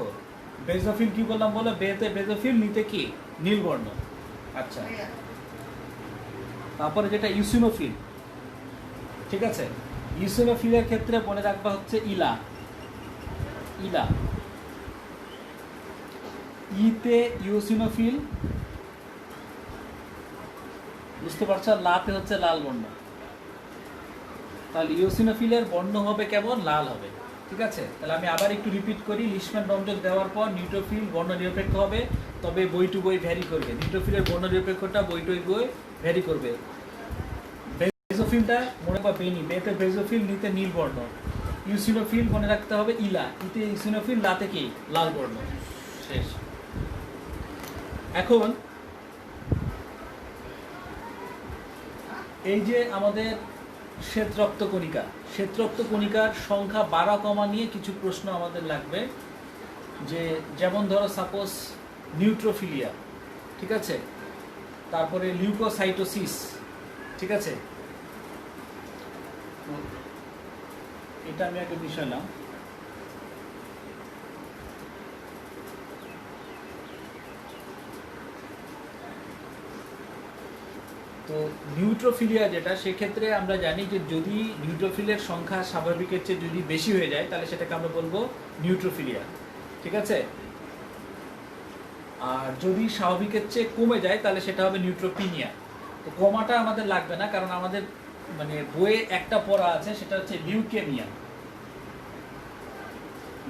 বেজোফিল কি বললাম বলো? বেতে বেজোফিল, নিতে কি? নীলবর্ণ। আচ্ছা, তারপরে যেটা ইউসিনোফিল। ঠিক আছে, ইউসিনোফিলের ক্ষেত্রে মনে রাখবা হচ্ছে ইলা। ইলা, ইতে ইউসিনোফিল, বুঝতে পারছো? লাতে হচ্ছে লাল বর্ণ। তাহলে ইওসিনোফিলের বর্ণ হবে কেমন? লাল হবে। ঠিক আছে, তাহলে আমি আবার একটু রিপিট করি। লিশম্যান রঞ্জক দেওয়ার পর নিউট্রোফিল বর্ণ নিরপেক্ষ হবে, তবে বই টু বই ভ্যারি করবে। নিউট্রোফিলের বর্ণ নিরপেক্ষটা বই টু বই ভ্যারি করবে। বেজোফিলটা মনে রাখবা বেনি, বেতে বেজোফিল, নিতে নীল বর্ণ। ইউসিনোফিল মনে রাখতে হবে ইলা, ইতে ইউসিনোফিল, লাতে কি? লাল বর্ণ। শেষ। এখন এই যে আমাদের শ্বেত রক্তকণিকা, শ্বেত রক্তকণিকার সংখ্যা 12 নিয়ে কিছু প্রশ্ন আমাদের লাগবে। যে যেমন ধরো সাপোজ নিউট্রোফিলিয়া, ঠিক আছে, তারপরে লিউকোসাইটোসিস। ঠিক আছে, এটা আমি আগে মিশালাম। তো নিউট্রোফিলিয়া যেটা, সেক্ষেত্রে আমরা জানি যে যদি নিউট্রোফিলের সংখ্যা স্বাভাবিকের চেয়ে যদি বেশি হয়ে যায় তাহলে সেটাকে আমরা বলবো নিউট্রোফিলিয়া। ঠিক আছে, আর যদি স্বাভাবিকের চেয়ে কমে যায় তাহলে সেটা হবে নিউট্রোপিনিয়া। তো কমাটা আমাদের লাগবে না, কারণ আমাদের মানে বইয়ে একটা পড়া আছে, সেটা হচ্ছে লিউকেমিয়া।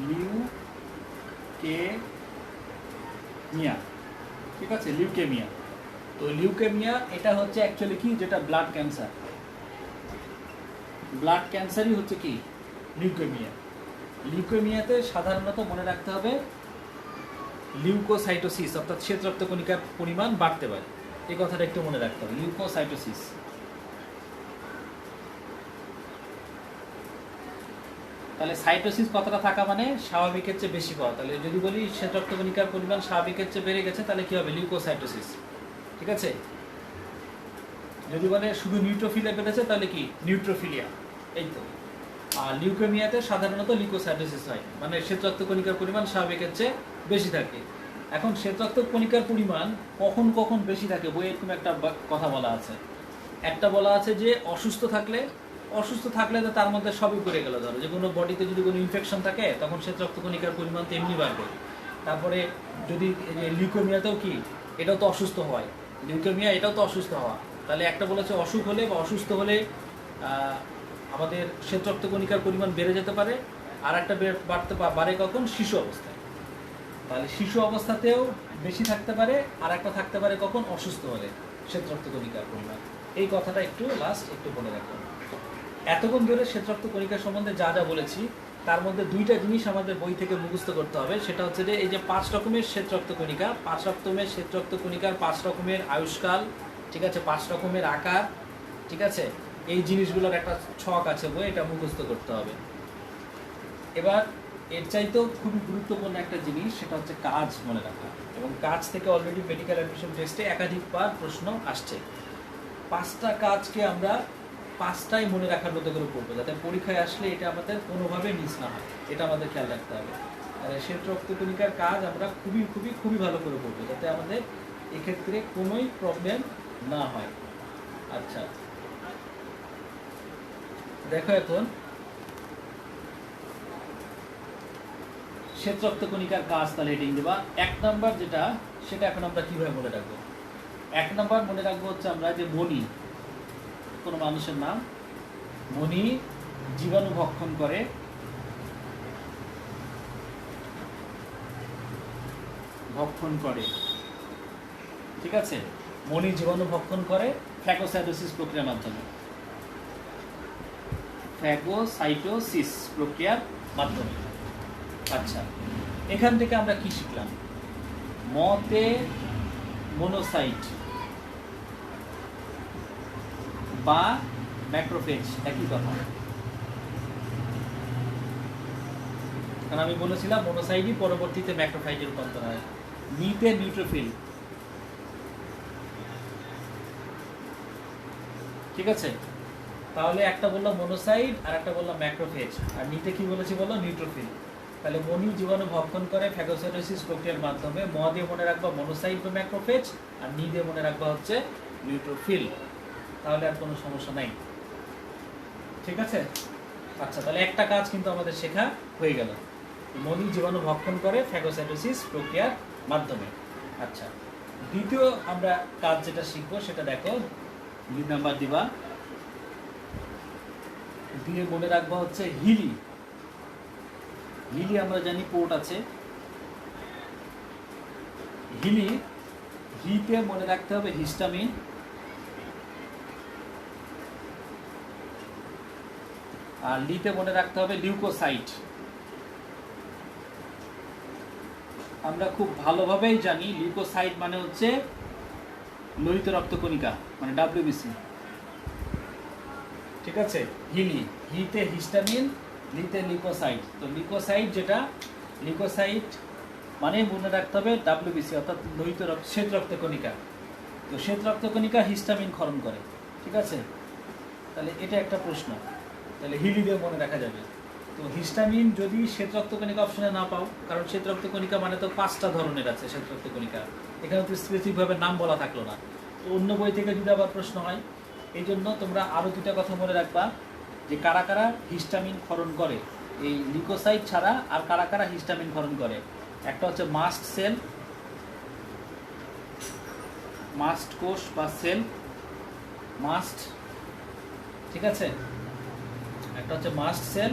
লিউকেমিয়া, ঠিক আছে, লিউকেমিয়া। তো লিউকেমিয়া এটা হচ্ছে অ্যাকচুয়ালি কি? যেটা ব্লাড ক্যান্সার। ব্লাড ক্যান্সারই হচ্ছে কি? লিউকেমিয়া। লিউকেমিয়াতে সাধারণত মনে রাখতে হবে লিউকোসাইটোসিস, অর্থাৎ শ্বেত রক্তকণিকার পরিমাণ বাড়তে পারে। এই কথাটা একটু মনে রাখতে হবে, লিউকোসাইটোসিস। তাহলে সাইটোসিস কথাটা থাকা মানে স্বাভাবিকের চেয়ে বেশি পাওয়া। তাহলে যদি বলি শ্বেত রক্তকণিকার পরিমাণ স্বাভাবিকের চেয়ে বেড়ে গেছে, তাহলে কি হবে? লিউকোসাইটোসিস। ঠিক আছে, যদি বলে শুধু নিউট্রোফিলিয়া বেড়েছে তাহলে কি? নিউট্রোফিলিয়া। এই তো। আর লিউকেমিয়াতে সাধারণত লিউকোসাইটোসিস হয়, মানে শ্বেত রক্তকণিকার পরিমাণ স্বাভাবিকের চেয়ে বেশি থাকে। এখন শ্বেত রক্তকণিকার পরিমাণ কখন কখন বেশি থাকে, বইয়ে এরকম একটা কথা বলা আছে। একটা বলা আছে যে অসুস্থ থাকলে তো তার মধ্যে সবই করে গেল। ধরো যে কোনো বডিতে যদি কোনো ইনফেকশন থাকে তখন শ্বেত রক্তকণিকার পরিমাণ তো এমনি বাড়বে। তারপরে যদি লিউকেমিয়াতেও কি, এটাও তো অসুস্থ হয়, লিউকেমিয়া এটাও তো অসুস্থ হওয়া। তাহলে একটা বলেছে অসুখ হলে বা অসুস্থ হলে আমাদের শ্বেত রক্তকণিকার পরিমাণ বেড়ে যেতে পারে। আর একটা বাড়ে কখন? শিশু অবস্থায়। তাহলে শিশু অবস্থাতেও বেশি থাকতে পারে, আর একটা থাকতে পারে কখন? অসুস্থ হলে শ্বেত রক্তকণিকার পরিমাণ। এই কথাটা একটু লাস্ট একটু বলে রাখুন। এতক্ষণ ধরে শ্বেত রক্তকণিকা সম্বন্ধে যা যা বলেছি তার মধ্যে দুইটা জিনিস আমাদের বই থেকে মুখস্থ করতে হবে। সেটা হচ্ছে যে এই যে 5 রকমের শ্বেত রক্তকণিকা, 5 রকমের শ্বেত রক্তকণিকার 5 রকমের আয়ুষ্কাল, ঠিক আছে, 5 রকমের আকার, ঠিক আছে, এই জিনিসগুলোর একটা ছক আছে বই, এটা মুখস্থ করতে হবে। এবার এর চাইতেও খুবই গুরুত্বপূর্ণ একটা জিনিস, সেটা হচ্ছে কাজ মনে রাখা। এবং কাজ থেকে অলরেডি মেডিকেল অ্যাডমিশন টেস্টে একাধিকবার প্রশ্ন আসছে। 5টা কাজকে আমরা 5টাই মনে রাখার মতো করে পড়বো, যাতে পরীক্ষায় আসলে এটা আমাদের কোনোভাবে মিস না হয়। এটা আমাদের খেয়াল রাখতে হবে। শ্বেত রক্তকণিকার কাজ আমরা খুবই খুবই খুবই ভালো করে পড়বো, যাতে আমাদের এক্ষেত্রে কোনোই প্রবলেম না হয়। আচ্ছা, দেখো এখন শ্বেত রক্তকণিকার কাজ, তাহলে হেডিং দেবা 1 নাম্বার যেটা, সেটা এখন আমরা কিভাবে মনে রাখবো? 1 নাম্বার মনে রাখবো হচ্ছে আমরা যে মণি, কোনো মানুষের নাম, মণি জীবাণু ভক্ষণ করে, ভক্ষণ করে, ঠিক আছে, মণি জীবাণু ভক্ষণ করে ফ্যাগোসাইটোসিস প্রক্রিয়ার মাধ্যমে, ফ্যাগোসাইটোসিস প্রক্রিয়ার মাধ্যমে। আচ্ছা, এখান থেকে আমরা কি শিখলাম? মতে মনোসাইট বা ম্যাক্রোফেজ একই কথা, কারণ আমি বলেছিলাম মনোসাইটই পরবর্তীতে ম্যাক্রোফাইজে রূপান্তর হয়। নিতে নিউট্রোফিল, ঠিক আছে, তাহলে একটা বললাম মনোসাইট আর একটা বললাম ম্যাক্রোফেজ, আর নিতে কি বলেছি বলো? নিউট্রোফিল। তাহলে মনি জীবাণু ভক্ষণ করে ফ্যাগোসাইটোসিস প্রক্রিয়ার মাধ্যমে। ম দিয়ে মনে রাখবা মনোসাইট বা ম্যাক্রোফেজ, আর নি দিয়ে মনে রাখবা হচ্ছে নিউট্রোফিল। তাহলে আর কোনো সমস্যা নাই, ঠিক আছে। আচ্ছা, তাহলে একটা কাজ কিন্তু আমাদের শেখা হয়ে গেল, মনি জীবাণু ভক্ষণ করে ফ্যাগোসাইটোসিস প্রক্রিয়ার মাধ্যমে। আচ্ছা, দ্বিতীয় আমরা কাজ যেটা শিখবো সেটা দেখো, 2 নাম্বার দিবা, দিয়ে মনে রাখবা হচ্ছে হিলি। হিলি আমরা জানি পোর্ট আছে, হিলি, হিতে মনে রাখতে হবে হিস্টামিন, আর লিতে মনে রাখতে হবে লিউকোসাইট। আমরা খুব ভালোভাবেই জানি লিউকোসাইট মানে হচ্ছে লোহিত রক্তকণিকা, মানে ডাব্লিউবিসি, ঠিক আছে। হিলি, হিতে হিস্টামিন, লিতে লিউকোসাইট। তো লিউকোসাইট যেটা, লিউকোসাইট মানে মনে রাখতে হবে ডাব্লিউবিসি, অর্থাৎ লোহিত শ্বেত রক্তকণিকা। তো শ্বেত রক্তকণিকা হিস্টামিন ক্ষরণ করে, ঠিক আছে। তাহলে এটা একটা প্রশ্ন, তাহলে হিলি দিয়ে মনে রাখা যাবে। তো হিস্টামিন যদি শ্বেত রক্তকণিকা অপশনে না পাও, কারণ শ্বেত রক্তকণিকা মানে তো 5টা ধরনের আছে শ্বেত রক্তকণিকা, এখানে তো স্পেসিফিকভাবে নাম বলা থাকলো না। তো অন্য বই থেকে যদি আবার প্রশ্ন হয়, এই জন্য তোমরা আরও 2টা কথা মনে রাখবা, যে কারা কারা হিস্টামিন ক্ষরণ করে এই লিউকোসাইট ছাড়া, আর কারা কারা হিস্টামিন ক্ষরণ করে। একটা হচ্ছে মাস্ট সেল, মাস্ট কোষ বা সেল, মাস্ট, ঠিক আছে, একটা হচ্ছে মাস্ট সেল,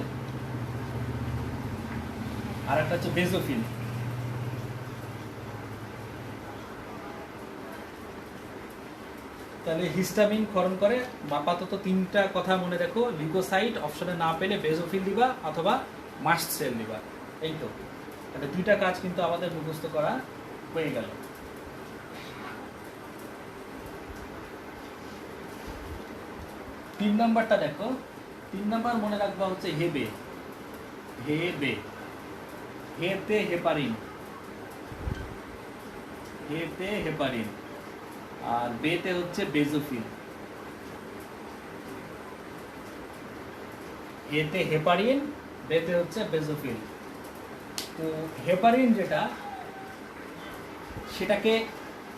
আর একটা হচ্ছে বেজোফিল। তাহলে হিস্টামিন ক্ষরণ করে আপাতত 3টা কথা মনে রাখো, লিউকোসাইট অপশনে না পেলে বেজোফিল দিবা অথবা মাস্ট সেল দিবা, এই তো। তাহলে 2টা কাজ কিন্তু আমাদের মুখস্থ করা হয়ে গেল। 3 নাম্বারটা দেখো, 3 নাম্বার মনে রাখবা হচ্ছে হেবে, হেবে, হেতে হেপারিন, হেতে হেপারিন, আর বেতে হচ্ছে বেজোফিল। হেতে হেপারিন, বেতে হচ্ছে বেজোফিল। তো হেপারিন যেটা, সেটাকে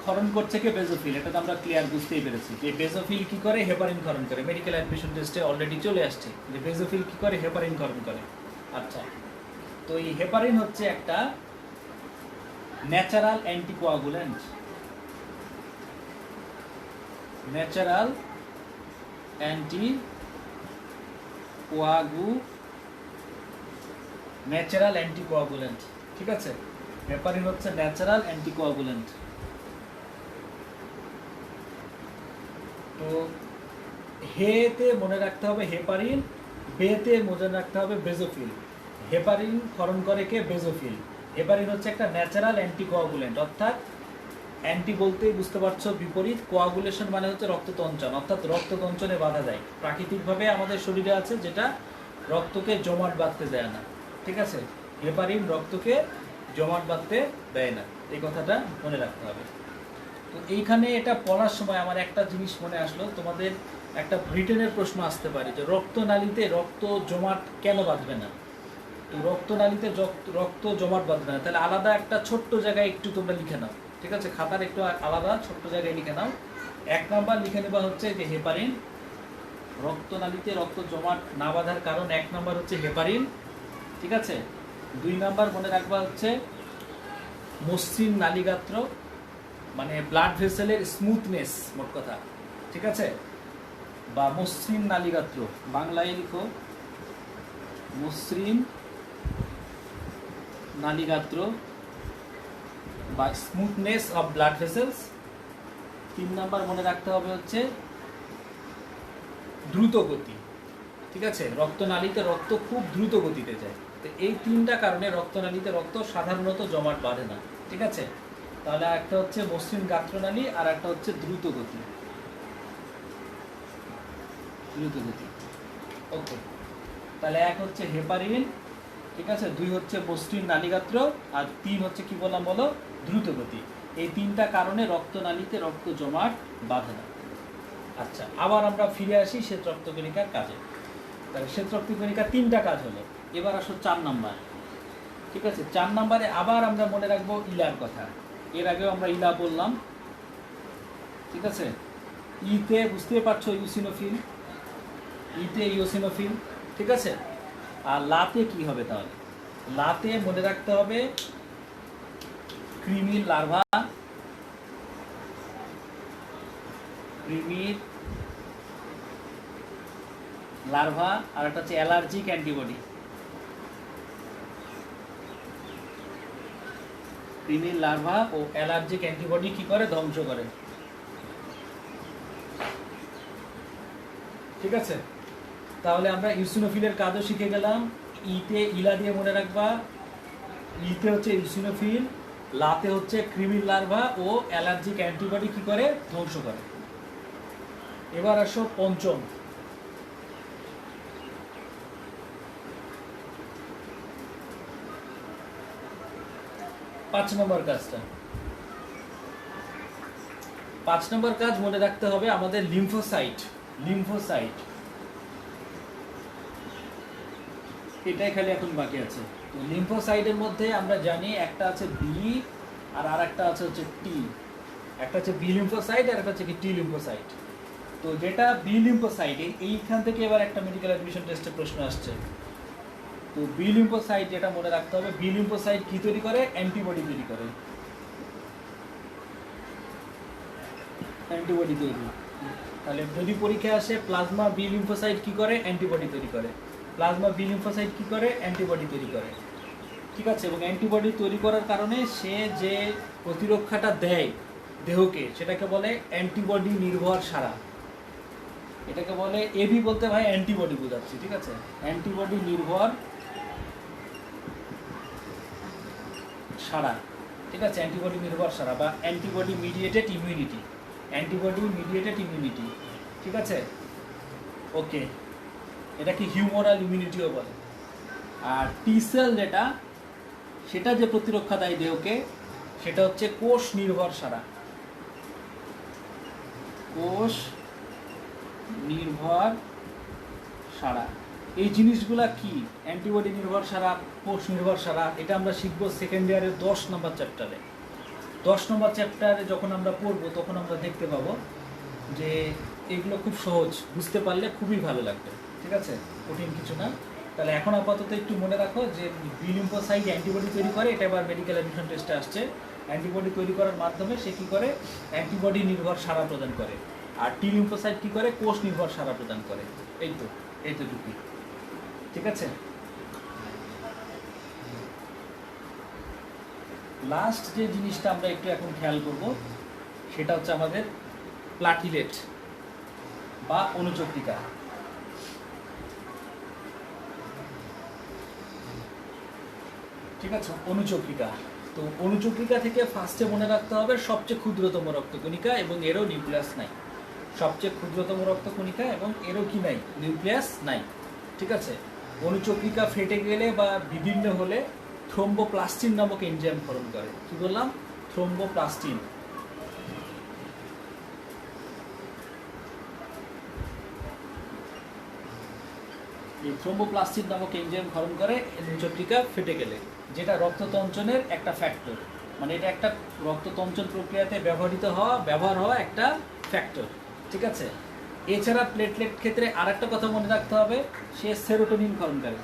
ক্ষরণ করছে কে? বেজোফিল। এটা তো আমরা ক্লিয়ার বুঝতেই পেরেছি যে বেজোফিল কি করে, হেপারিন ক্ষরণ করে। মেডিকেল অ্যাডমিশন টেস্টে অলরেডি চলে আসছে যে বেজোফিল কি করে, হেপারিন ক্ষরণ করে। আচ্ছা, তো এই হেপারিন হচ্ছে একটা ন্যাচারাল অ্যান্টিকোয়াগুল্যান্ট, ন্যাচারাল অ্যান্টিকোয়াগুল্যান্ট, ঠিক আছে। হেপারিন হচ্ছে ন্যাচারাল অ্যান্টিকোয়াগুল্যান্ট। তো হেতে মনে রাখতে হবে হেপারিন, বেতে মনে রাখতে হবে বেজোফিল। হেপারিন ক্ষরণ করে কে? বেজোফিল। হেপারিন হচ্ছে একটা ন্যাচারাল অ্যান্টিকোয়াগুল্যান্ট, অর্থাৎ অ্যান্টি বলতেই বুঝতে পারছো বিপরীত, কোয়াগুলেশন মানে হচ্ছে রক্ততঞ্চন, অর্থাৎ রক্ততঞ্চনে বাধা দেয়। প্রাকৃতিকভাবে আমাদের শরীরে আছে যেটা রক্তকে জমাট বাঁধতে দেয় না, ঠিক আছে। হেপারিন রক্তকে জমাট বাঁধতে দেয় না, এই কথাটা মনে রাখতে হবে। তো এইখানে এটা পড়ার সময় আমার একটা জিনিস মনে আসলো, তোমাদের একটা ব্রিটেনের প্রশ্ন আসতে পারে যে রক্তনালীতে রক্ত জমাট কেন বাঁধবে না। তো রক্তনালীতে রক্ত জমাট বাঁধবে না, তাহলে আলাদা একটা ছোট্ট জায়গায় একটু তোমরা লিখে নাও, ঠিক আছে। খাতার একটু আলাদা ছোট্ট জায়গায় লিখে নাও। 1 নাম্বার লিখে নেবা হচ্ছে যে হেপারিন, রক্তনালীতে রক্ত জমাট না বাঁধার কারণ 1 নাম্বার হচ্ছে হেপারিন, ঠিক আছে। 2 নাম্বার মনে রাখবা হচ্ছে মসৃণ নালীগাত্র, মানে ব্লাড ভেসেলের স্মুথনেস, মোট কথা, ঠিক আছে, বা মসৃণ নালীগাত্র, বাংলায় লিখো মসৃণ নালীগাত্র। বা smoothness of blood vessels. 3 number মনে রাখতে হবে হচ্ছে দ্রুত গতি। ঠিক আছে, রক্তনালীতে রক্ত খুব দ্রুত গতিতে যায়। তো এই 3টা কারণে রক্তনালীতে রক্ত সাধারণত জমাট বাঁধে না। ঠিক আছে, তাহলে একটা হচ্ছে মসৃণ গাত্রনালী আর একটা হচ্ছে দ্রুত গতি। ওকে, তাহলে 1 হচ্ছে হেপারিন, ঠিক আছে, 2 হচ্ছে মসৃণ নালীগাত্র, আর 3 হচ্ছে কি বললাম বলো, দ্রুত গতি। এই 3টা কারণে রক্তনালীতে রক্ত জমাট বাঁধে না। আচ্ছা, আবার আমরা ফিরে আসি শ্বেত রক্তকণিকার কাজে। তাহলে শ্বেত রক্তকণিকার 3টা কাজ হলো। এবার আসো 4 নাম্বার। ঠিক আছে, 4 নাম্বারে আবার আমরা মনে রাখবো ইলার কথা। এর আগেও আমরা ইলা বললাম। ঠিক আছে, ইতে বুঝতে পারছো ইউসিনোফিল, ইতে ইওসিনোফিল। ঠিক আছে, আর লাতে কি হবে? তাহলে লাতে মনে রাখতে হবে কৃমির লার্ভা, কৃমির লার্ভা, আর একটা হচ্ছে অ্যালার্জিক অ্যান্টিবডি। কৃমির লার্ভা ও অ্যালার্জিক অ্যান্টিবডি কি করে? ধ্বংস করে। ঠিক আছে, তাহলে আমরা ইউসিনোফিলের কাজও শিখে গেলাম। ইতে ইলা দিয়ে মনে রাখবা, ইতে হচ্ছে ইউসিনোফিল, লাতে হচ্ছে কৃমির লার্ভা ও অ্যালার্জিক অ্যান্টিবডি কি করে? ধ্বংস করে। এবার আসো পঞ্চম। পাঁচ নম্বর কাজটা, 5 নম্বর কাজ মনে রাখতে হবে আমাদের লিম্ফোসাইট। লিম্ফোসাইট এটাই খালি এখন বাকি আছে। তো লিম্ফোসাইটের মধ্যে আমরা জানি একটা আছে বি আর আরেকটা আছে হচ্ছে টি। একটা হচ্ছে বি লিম্ফোসাইট আর একটা হচ্ছে কি টি লিম্ফোসাইট। তো যেটা বি লিম্ফোসাইট, এইখান থেকে এবার একটা মেডিকেল অ্যাডমিশন টেস্টে প্রশ্ন আসছে। তো বি লিম্ফোসাইট যেটা মনে রাখতে হবে, বি লিম্ফোসাইট কি তৈরি করে? অ্যান্টিবডি তৈরি করে। অ্যান্টিবডি তৈরি। তাহলে যদি পরীক্ষা আসে প্লাজমা বি লিম্ফোসাইট কি করে? অ্যান্টিবডি তৈরি করে। প্লাজমা বি লিম্ফোসাইট কি করে? অ্যান্টিবডি তৈরি করে। ঠিক আছে, এবং অ্যান্টিবডি তৈরি করার কারণে সে যে প্রতিরক্ষাটা দেয় দেহকে, সেটাকে বলে অ্যান্টিবডি নির্ভর সারা। এটাকে বলে এবি বলতে ভাই অ্যান্টিবডি বোঝাচ্ছি। ঠিক আছে, অ্যান্টিবডি নির্ভর সারা। ঠিক আছে, অ্যান্টিবডি নির্ভর সারা বা antibody mediated immunity. Antibody mediated immunity. ঠিক আছে, ওকে, এটা কি হিউমোরাল ইমিউনিটিও বলে। আর টি সেল যেটা, সেটা যে প্রতিরক্ষা দেয় দেহকে, সেটা হচ্ছে কোষ নির্ভর সারা। কোষ নির্ভর সারা। এই জিনিসগুলা কি? অ্যান্টিবডি নির্ভর সারা, কোষ নির্ভর সারা, এটা আমরা শিখবো সেকেন্ড ইয়ারের 10 নম্বর চ্যাপ্টারে। 10 নম্বর চ্যাপ্টারে যখন আমরা পড়বো তখন আমরা দেখতে পাবো যে এগুলো খুব সহজ, বুঝতে পারলে খুবই ভালো লাগবে। ঠিক আছে, কঠিন কিছু না। তাহলে এখন আপাতত একটু মনে রাখো যে বি লিম্ফোসাইট অ্যান্টিবডি তৈরি করে, এটা এবার মেডিকেল অ্যাডমিশন টেস্টে আসছে। অ্যান্টিবডি তৈরি করার মাধ্যমে সে কী করে? অ্যান্টিবডি নির্ভর সারা প্রদান করে। আর টি লিম্ফোসাইট কী করে? কোষ নির্ভর সারা প্রদান করে। এই তো টুকি। ঠিক আছে, লাস্ট যে জিনিসটা আমরা একটু এখন খেয়াল করব সেটা হচ্ছে আমাদের প্লাটিলেট বা অনুচক্রিকা। ঠিক আছে, অনুচক্রিকা। তো অনুচক্রিকা থেকে ফার্স্টে মনে রাখতে হবে সবচেয়ে ক্ষুদ্রতম রক্তকণিকা এবং এরও নিউক্লিয়াস নাই। সবচেয়ে ক্ষুদ্রতম রক্তকণিকা এবং এরও কি নাই? নিউক্লিয়াস নাই। ঠিক আছে, অনুচক্রিকা ফেটে গেলে বা বিভিন্ন হলে থ্রোম্বোপ্লাস্টিন নামক এনজাইম ক্ষরণ করে। কি বললাম? থ্রোম্বোপ্লাস্টিন। এই থ্রোম্বোপ্লাস্টিন নামক এনজাইম ক্ষরণ করে অনুচক্রিকা ফেটে গেলে, যেটা রক্ততঞ্চনের একটা ফ্যাক্টর। মানে এটা একটা রক্ততঞ্চন প্রক্রিয়াতে ব্যবহার হওয়া একটা ফ্যাক্টর। ঠিক আছে, এছাড়া প্লেটলেট ক্ষেত্রে আর একটা কথা মনে রাখতে হবে, সে সেরোটোনিন ক্ষরণ করে।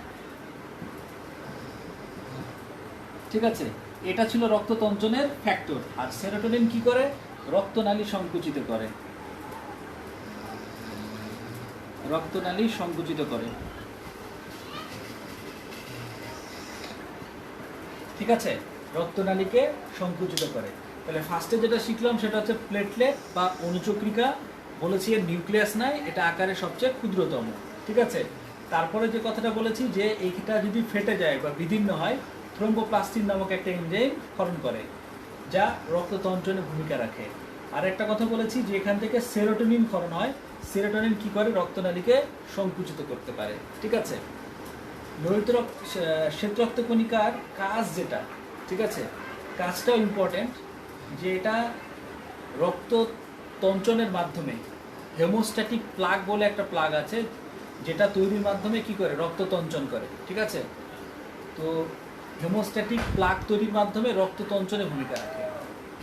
ঠিক আছে, এটা ছিল রক্ততঞ্চনের ফ্যাক্টর। আর সেরোটোনিন কি করে? রক্তনালী সংকুচিত করে। রক্তনালী সংকুচিত করে। ঠিক আছে, রক্তনালীকে সংকুচিত করে। তাহলে ফার্স্টে যেটা শিখলাম সেটা হচ্ছে প্লেটলেট বা অনুচক্রিকা। বলেছি এর নিউক্লিয়াস নাই, এটা আকারে সবচেয়ে ক্ষুদ্রতম, ঠিক আছে। তারপরে যে কথাটা বলেছি যে এইটা যদি ফেটে যায় বা বিদীর্ণ হয়, থ্রোম্বোপ্লাস্টিন নামক একটা এনজাইম ক্ষরণ করে, যা রক্ততঞ্চনে ভূমিকা রাখে। আর একটা কথা বলেছি যে এখান থেকে সেরোটোনিন ক্ষরণ হয়। সেরোটোনিন কি করে? রক্তনালীকে সংকুচিত করতে পারে, ঠিক আছে। লোহিত শ্বেত রক্তকণিকার কাজ যেটা, ঠিক আছে, কাজটাও ইম্পর্টেন্ট, যে এটা রক্ত তঞ্চনের মাধ্যমে হেমোস্ট্যাটিক প্লাগ বলে একটা প্লাগ আছে, যেটা তৈরির মাধ্যমে কি করে? রক্ত তঞ্চন করে, ঠিক আছে। তো হেমোস্ট্যাটিক প্লাগ তৈরির মাধ্যমে রক্ত তঞ্চনে ভূমিকা রাখে।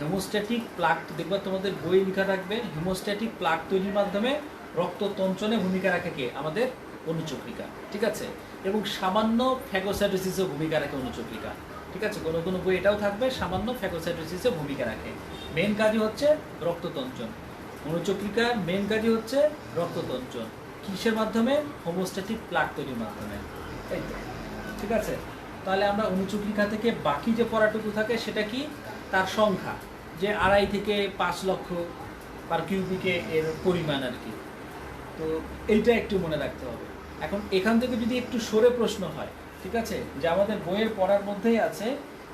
হেমোস্ট্যাটিক প্লাগ দেখবা তোমাদের বই লেখা থাকবে, হেমোস্ট্যাটিক প্লাগ তৈরির মাধ্যমে রক্ত তঞ্চনে ভূমিকা রাখে কে? আমাদের অনুচক্রিকা, ঠিক আছে। এবং সামান্য ফ্যাগোসাইটোসিসে ভূমিকা রাখে অনুচক্রিকা, ঠিক আছে। কোনো কোনো বই এটাও থাকবে, সামান্য ফ্যাগোসাইটোসিসে ভূমিকা রাখে। মেন কাজই হচ্ছে রক্ততঞ্চন। অনুচক্রিকার মেন কাজই হচ্ছে রক্ততঞ্চন। কিসের মাধ্যমে? হোমোস্ট্যাটিক প্লাগ তৈরির মাধ্যমে, তাই তো, ঠিক আছে। তাহলে আমরা অনুচক্রিকা থেকে বাকি যে পড়াটুকু থাকে সেটা কি? তার সংখ্যা, যে 2.5 থেকে 5 লক্ষ পার কিউবিকে এর পরিমাণ আর কি। তো এইটা একটু মনে রাখতে হবে। এখন এখান থেকে যদি একটু সরে প্রশ্ন হয়, ঠিক আছে, যে আমাদের বইয়ের পড়ার মধ্যেই আছে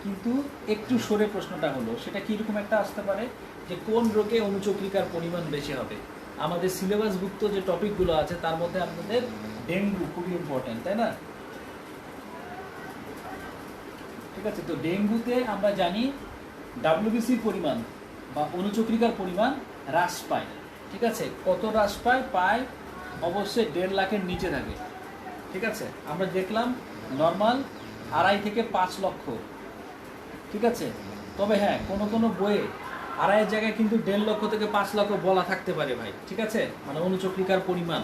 কিন্তু একটু সরে প্রশ্নটা হলো, সেটা কীরকম একটা আসতে পারে, যে কোন রোগে অনুচক্রিকার পরিমাণ বেশি হবে। আমাদের সিলেবাসভুক্ত যে টপিকগুলো আছে তার মধ্যে আপনাদের ডেঙ্গু খুবই ইম্পর্টেন্ট, তাই না? ঠিক আছে, তো ডেঙ্গুতে আমরা জানি ডাব্লিউবিসির পরিমাণ বা অনুচক্রিকার পরিমাণ হ্রাস পায়, ঠিক আছে। কত হ্রাস পায়? পায় অবশ্যই 1.5 লাখের নিচে থাকে, ঠিক আছে। আমরা দেখলাম নর্মাল 2.5 থেকে 5 লক্ষ, ঠিক আছে। তবে হ্যাঁ, কোনো কোনো বইয়ে 2.5 জায়গায় কিন্তু 1.5 লক্ষ থেকে 5 লক্ষ বলা থাকতে পারে ভাই, ঠিক আছে। মানে অনুচক্রিকার পরিমাণ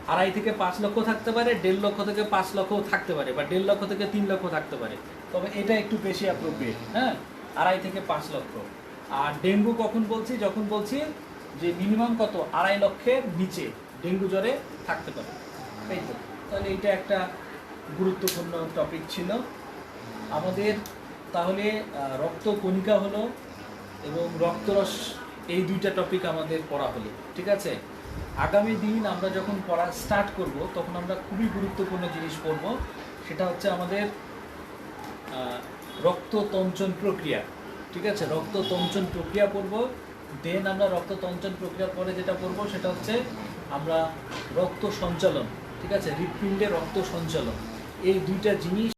2.5 থেকে 5 লক্ষ থাকতে পারে, 1.5 লক্ষ থেকে 5 লক্ষও থাকতে পারে, বা 1.5 লক্ষ থেকে 3 লক্ষ থাকতে পারে। তবে এটা একটু বেশি অ্যাপ্রোপ্রিয়েট, হ্যাঁ, 2.5 থেকে 5 লক্ষ। আর ডেঙ্গু কখন বলছি? যখন বলছি যে মিনিমাম কত? 2.5 লক্ষের নিচে ডেঙ্গু জ্বরে থাকতে পারে, তাই তো। তাহলে এইটা একটা গুরুত্বপূর্ণ টপিক ছিল আমাদের। তাহলে রক্তকণিকা হলো এবং রক্তরস, এই দুইটা টপিক আমাদের পড়া হলো, ঠিক আছে। আগামী দিন আমরা যখন পড়া স্টার্ট করব তখন আমরা খুবই গুরুত্বপূর্ণ জিনিস পড়ব, সেটা হচ্ছে আমাদের রক্ততঞ্চন প্রক্রিয়া, ঠিক আছে। রক্ততঞ্চন প্রক্রিয়া পড়ব। দেন আমরা রক্ততঞ্চন প্রক্রিয়ার পরে যেটা পড়ব সেটা হচ্ছে আমরা রক্ত সঞ্চালন, ঠিক আছে, হৃৎপিণ্ডে রক্ত সঞ্চালন। এই দুইটা জিনিস